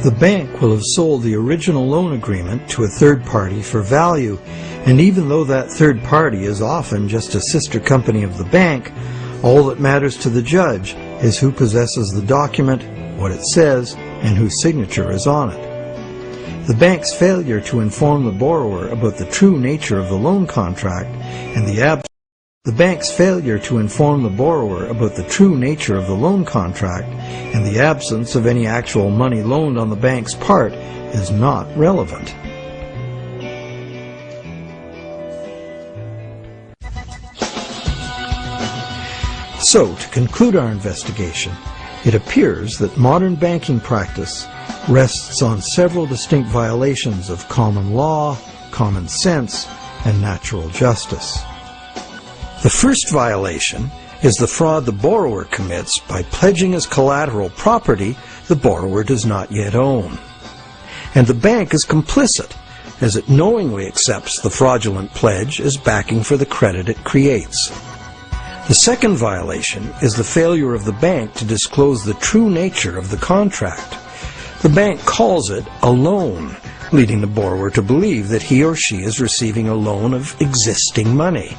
The bank will have sold the original loan agreement to a third party for value, and even though that third party is often just a sister company of the bank, all that matters to the judge is who possesses the document, what it says, and whose signature is on it. The bank's failure to inform the borrower about the true nature of the loan contract and the absence of any actual money loaned on the bank's part is not relevant. So, to conclude our investigation, it appears that modern banking practice rests on several distinct violations of common law, common sense, and natural justice. The first violation is the fraud the borrower commits by pledging as collateral property the borrower does not yet own. And the bank is complicit, as it knowingly accepts the fraudulent pledge as backing for the credit it creates. The second violation is the failure of the bank to disclose the true nature of the contract. The bank calls it a loan, leading the borrower to believe that he or she is receiving a loan of existing money.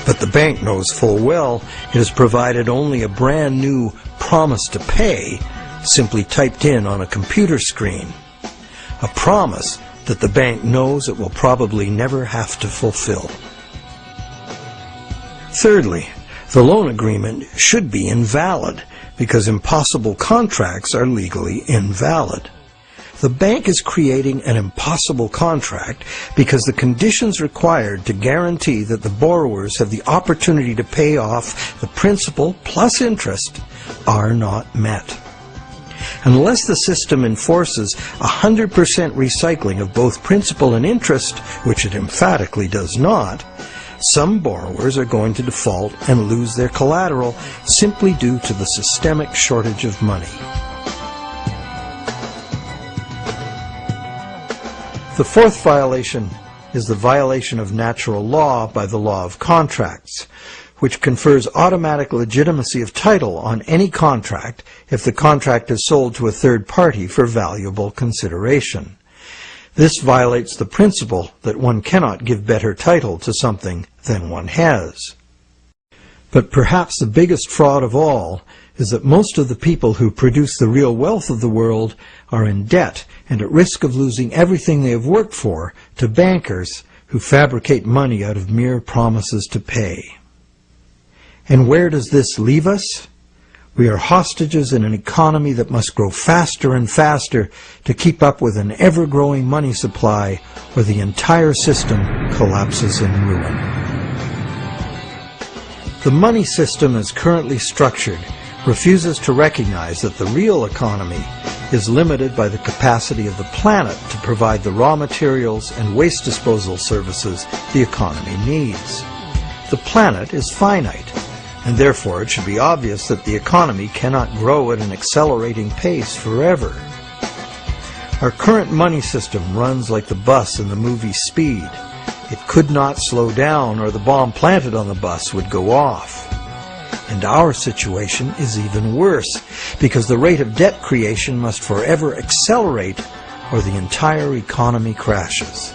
But the bank knows full well it has provided only a brand new promise to pay, simply typed in on a computer screen. A promise that the bank knows it will probably never have to fulfill. Thirdly, the loan agreement should be invalid, because impossible contracts are legally invalid. The bank is creating an impossible contract because the conditions required to guarantee that the borrowers have the opportunity to pay off the principal plus interest are not met. Unless the system enforces 100% recycling of both principal and interest, which it emphatically does not, some borrowers are going to default and lose their collateral simply due to the systemic shortage of money. The fourth violation is the violation of natural law by the law of contracts, which confers automatic legitimacy of title on any contract if the contract is sold to a third party for valuable consideration. This violates the principle that one cannot give better title to something than one has. But perhaps the biggest fraud of all is that most of the people who produce the real wealth of the world are in debt and at risk of losing everything they have worked for to bankers who fabricate money out of mere promises to pay. And where does this leave us? We are hostages in an economy that must grow faster and faster to keep up with an ever-growing money supply, or the entire system collapses in ruin. The money system as currently structured refuses to recognize that the real economy is limited by the capacity of the planet to provide the raw materials and waste disposal services the economy needs. The planet is finite, and therefore it should be obvious that the economy cannot grow at an accelerating pace forever. Our current money system runs like the bus in the movie Speed. It could not slow down, or the bomb planted on the bus would go off. And our situation is even worse, because the rate of debt creation must forever accelerate, or the entire economy crashes.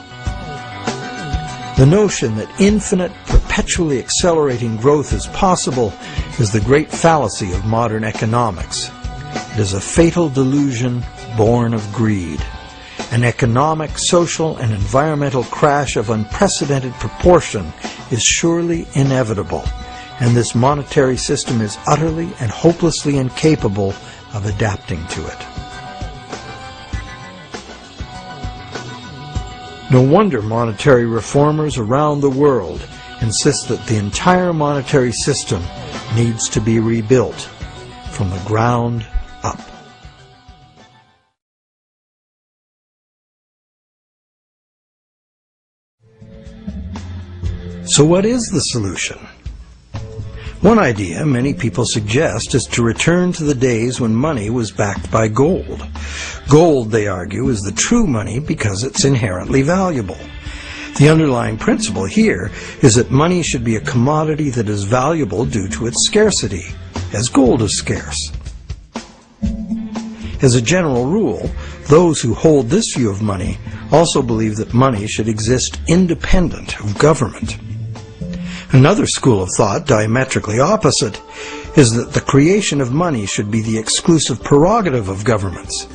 The notion that infinite, perpetually accelerating growth is possible is the great fallacy of modern economics. It is a fatal delusion born of greed. An economic, social, and environmental crash of unprecedented proportion is surely inevitable, and this monetary system is utterly and hopelessly incapable of adapting to it. No wonder monetary reformers around the world insist that the entire monetary system needs to be rebuilt from the ground up. So what is the solution? One idea many people suggest is to return to the days when money was backed by gold. Gold, they argue, is the true money because it's inherently valuable. The underlying principle here is that money should be a commodity that is valuable due to its scarcity, as gold is scarce. As a general rule, those who hold this view of money also believe that money should exist independent of government. Another school of thought, diametrically opposite, is that the creation of money should be the exclusive prerogative of governments.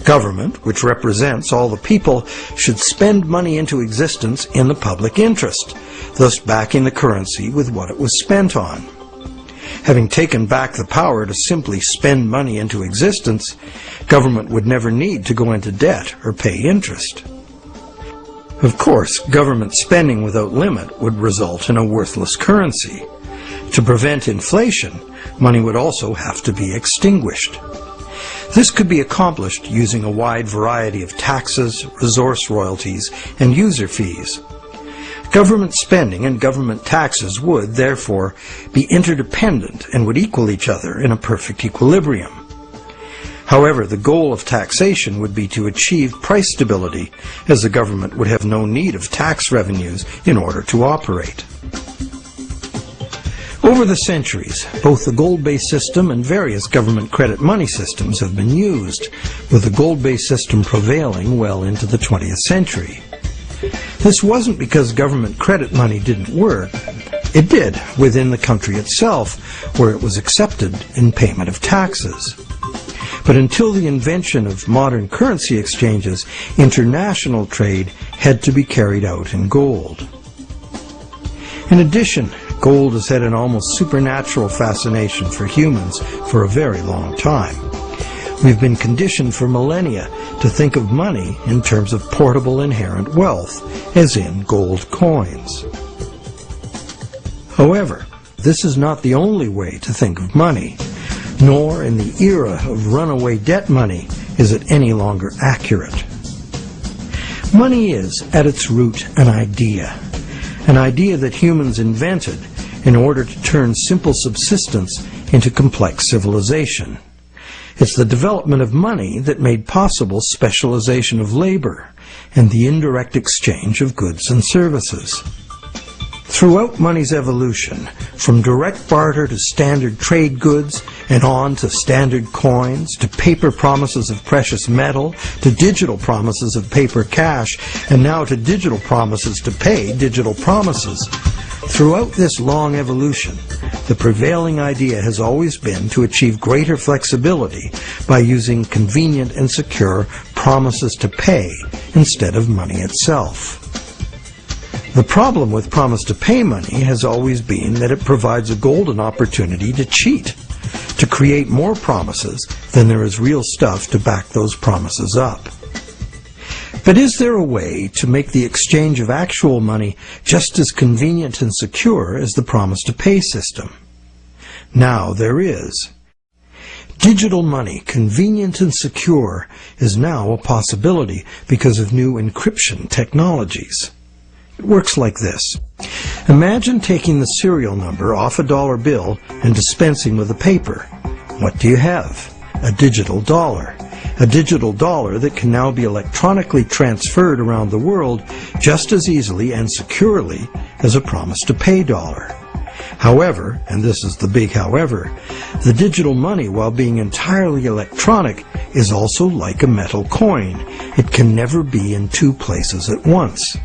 Government, which represents all the people, should spend money into existence in the public interest, thus backing the currency with what it was spent on. Having taken back the power to simply spend money into existence, government would never need to go into debt or pay interest. Of course, government spending without limit would result in a worthless currency. To prevent inflation, money would also have to be extinguished. This could be accomplished using a wide variety of taxes, resource royalties, and user fees. Government spending and government taxes would, therefore, be interdependent and would equal each other in a perfect equilibrium. However, the goal of taxation would be to achieve price stability, as the government would have no need of tax revenues in order to operate. Over the centuries, both the gold-based system and various government credit money systems have been used, with the gold-based system prevailing well into the 20th century. This wasn't because government credit money didn't work. It did within the country itself, where it was accepted in payment of taxes. But until the invention of modern currency exchanges, international trade had to be carried out in gold. In addition, gold has had an almost supernatural fascination for humans for a very long time. We've been conditioned for millennia to think of money in terms of portable inherent wealth, as in gold coins. However, this is not the only way to think of money, nor in the era of runaway debt money is it any longer accurate. Money is, at its root, an idea that humans invented in order to turn simple subsistence into complex civilization. It's the development of money that made possible specialization of labor and the indirect exchange of goods and services. Throughout money's evolution, from direct barter to standard trade goods, and on to standard coins, to paper promises of precious metal, to digital promises of paper cash, and now to digital promises to pay digital promises. Throughout this long evolution, the prevailing idea has always been to achieve greater flexibility by using convenient and secure promises to pay instead of money itself. The problem with promise to pay money has always been that it provides a golden opportunity to cheat, to create more promises than there is real stuff to back those promises up. But is there a way to make the exchange of actual money just as convenient and secure as the promise to pay system? Now there is. Digital money, convenient and secure, is now a possibility because of new encryption technologies. It works like this. Imagine taking the serial number off a dollar bill and dispensing with the paper. What do you have? A digital dollar. A digital dollar that can now be electronically transferred around the world just as easily and securely as a promise to pay dollar. However, and this is the big however, the digital money, while being entirely electronic, is also like a metal coin. It can never be in two places at once.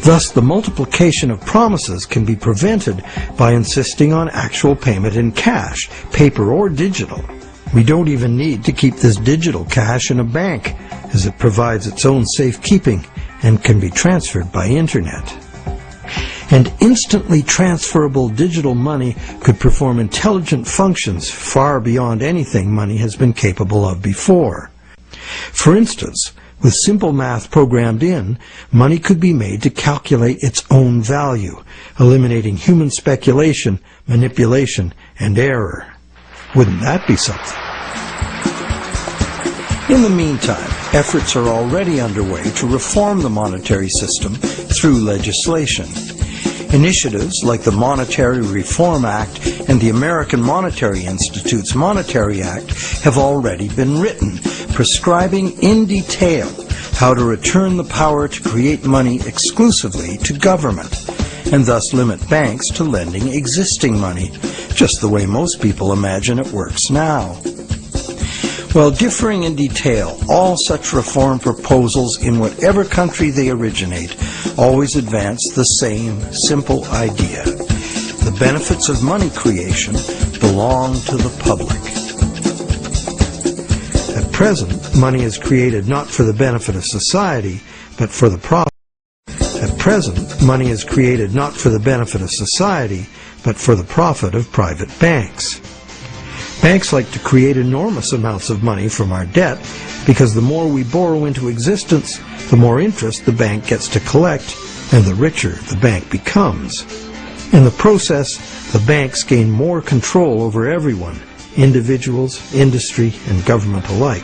Thus, the multiplication of promises can be prevented by insisting on actual payment in cash, paper or digital. We don't even need to keep this digital cash in a bank, as it provides its own safekeeping and can be transferred by internet. And instantly transferable digital money could perform intelligent functions far beyond anything money has been capable of before. For instance, with simple math programmed in, money could be made to calculate its own value, eliminating human speculation, manipulation, and error. Wouldn't that be something? In the meantime, efforts are already underway to reform the monetary system through legislation. Initiatives like the Monetary Reform Act and the American Monetary Institute's Monetary Act have already been written, prescribing in detail how to return the power to create money exclusively to government, and thus limit banks to lending existing money, just the way most people imagine it works now. While differing in detail, all such reform proposals in whatever country they originate always advance the same simple idea. The benefits of money creation belong to the public. At present, money is created not for the benefit of society, but for the profit. At present, money is created not for the benefit of society, but for the profit of private banks. Banks like to create enormous amounts of money from our debt because the more we borrow into existence, the more interest the bank gets to collect, and the richer the bank becomes. In the process, the banks gain more control over everyone, individuals, industry, and government alike.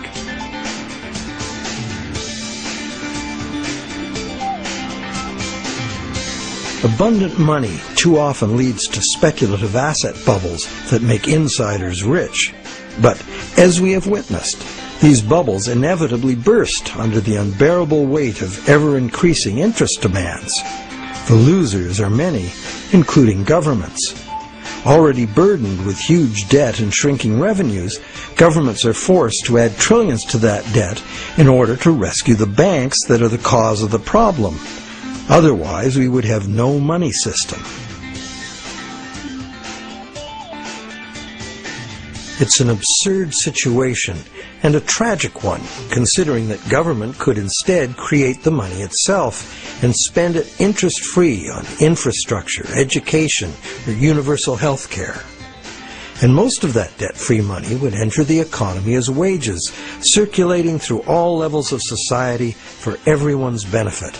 Abundant money too often leads to speculative asset bubbles that make insiders rich. But, as we have witnessed, these bubbles inevitably burst under the unbearable weight of ever-increasing interest demands. The losers are many, including governments. Already burdened with huge debt and shrinking revenues, governments are forced to add trillions to that debt in order to rescue the banks that are the cause of the problem. Otherwise, we would have no money system. It's an absurd situation, and a tragic one, considering that government could instead create the money itself and spend it interest-free on infrastructure, education, or universal health care. And most of that debt-free money would enter the economy as wages, circulating through all levels of society for everyone's benefit.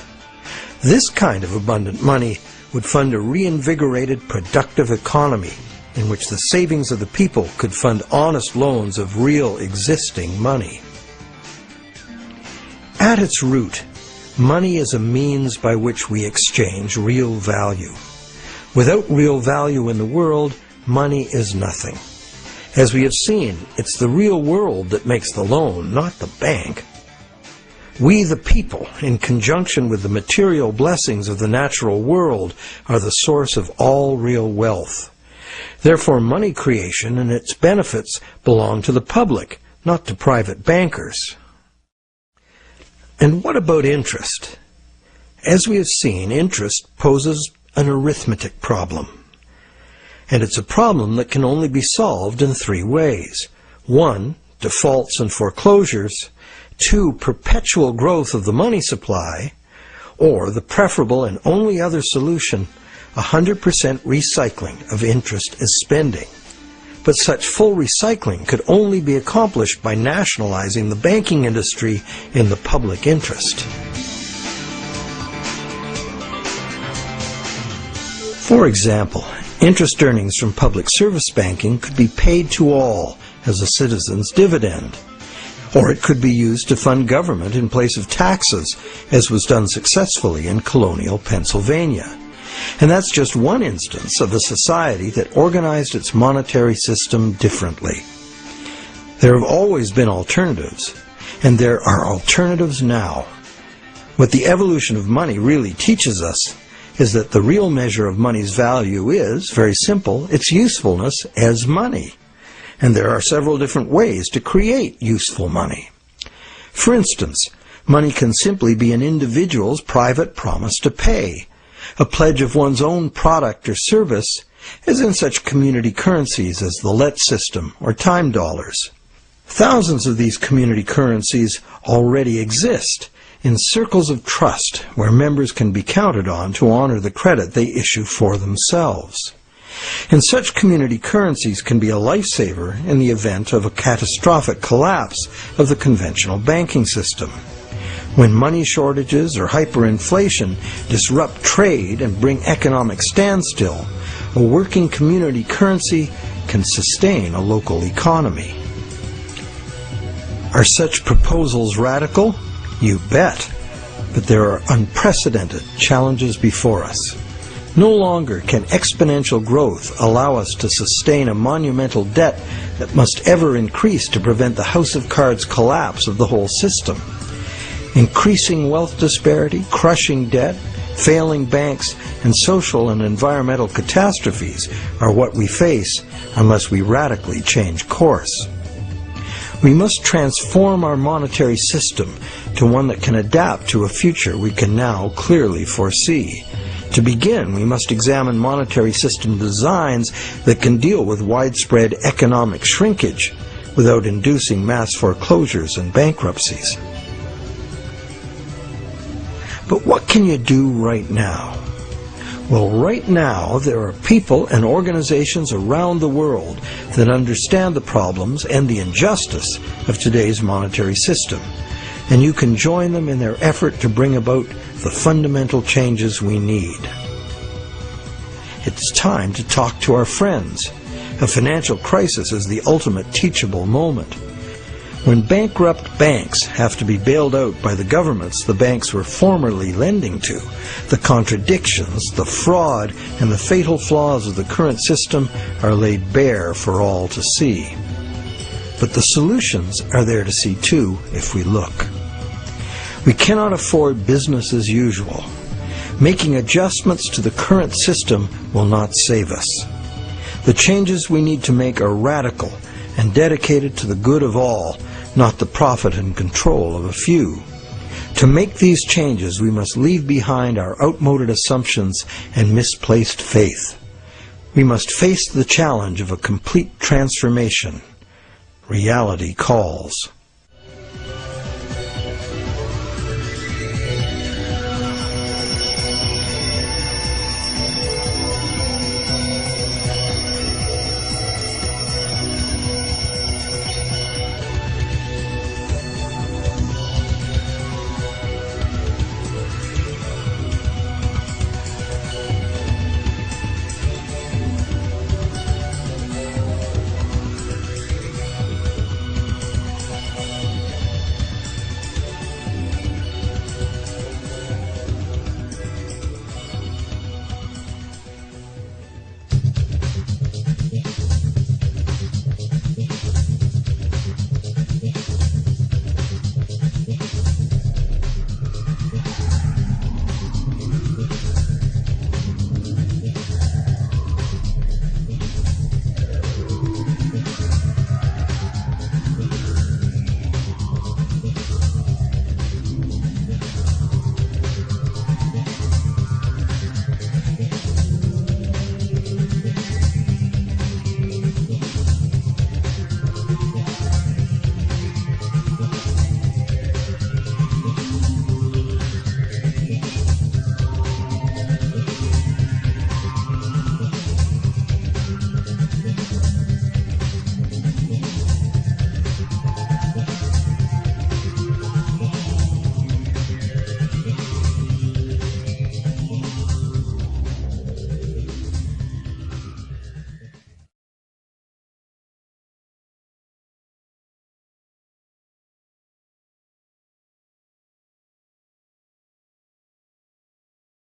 This kind of abundant money would fund a reinvigorated, productive economy in which the savings of the people could fund honest loans of real existing money. At its root, money is a means by which we exchange real value. Without real value in the world, money is nothing. As we have seen, it's the real world that makes the loan, not the bank. We the people, in conjunction with the material blessings of the natural world, are the source of all real wealth. Therefore, money creation and its benefits belong to the public, not to private bankers. And what about interest? As we have seen, interest poses an arithmetic problem. And it's a problem that can only be solved in three ways. 1, defaults and foreclosures. 2, perpetual growth of the money supply. Or the preferable and only other solution, 100% recycling of interest as spending. But such full recycling could only be accomplished by nationalizing the banking industry in the public interest. For example, interest earnings from public service banking could be paid to all as a citizen's dividend. Or it could be used to fund government in place of taxes, as was done successfully in colonial Pennsylvania. And that's just one instance of a society that organized its monetary system differently. There have always been alternatives, and there are alternatives now. What the evolution of money really teaches us is that the real measure of money's value is, very simple, its usefulness as money. And there are several different ways to create useful money. For instance, money can simply be an individual's private promise to pay, a pledge of one's own product or service, as in such community currencies as the let system or time dollars. Thousands of these community currencies already exist in circles of trust where members can be counted on to honor the credit they issue for themselves. And such community currencies can be a lifesaver in the event of a catastrophic collapse of the conventional banking system. When money shortages or hyperinflation disrupt trade and bring economic standstill, a working community currency can sustain a local economy. Are such proposals radical? You bet. But there are unprecedented challenges before us. No longer can exponential growth allow us to sustain a monumental debt that must ever increase to prevent the house of cards collapse of the whole system. Increasing wealth disparity, crushing debt, failing banks, and social and environmental catastrophes are what we face unless we radically change course. We must transform our monetary system to one that can adapt to a future we can now clearly foresee. To begin, we must examine monetary system designs that can deal with widespread economic shrinkage without inducing mass foreclosures and bankruptcies. But what can you do right now? Well, right now there are people and organizations around the world that understand the problems and the injustice of today's monetary system, and you can join them in their effort to bring about the fundamental changes we need. It's time to talk to our friends. A financial crisis is the ultimate teachable moment. When bankrupt banks have to be bailed out by the governments the banks were formerly lending to, the contradictions, the fraud, and the fatal flaws of the current system are laid bare for all to see. But the solutions are there to see too if we look. We cannot afford business as usual. Making adjustments to the current system will not save us. The changes we need to make are radical and dedicated to the good of all, not the profit and control of a few. To make these changes, we must leave behind our outmoded assumptions and misplaced faith. We must face the challenge of a complete transformation. Reality calls.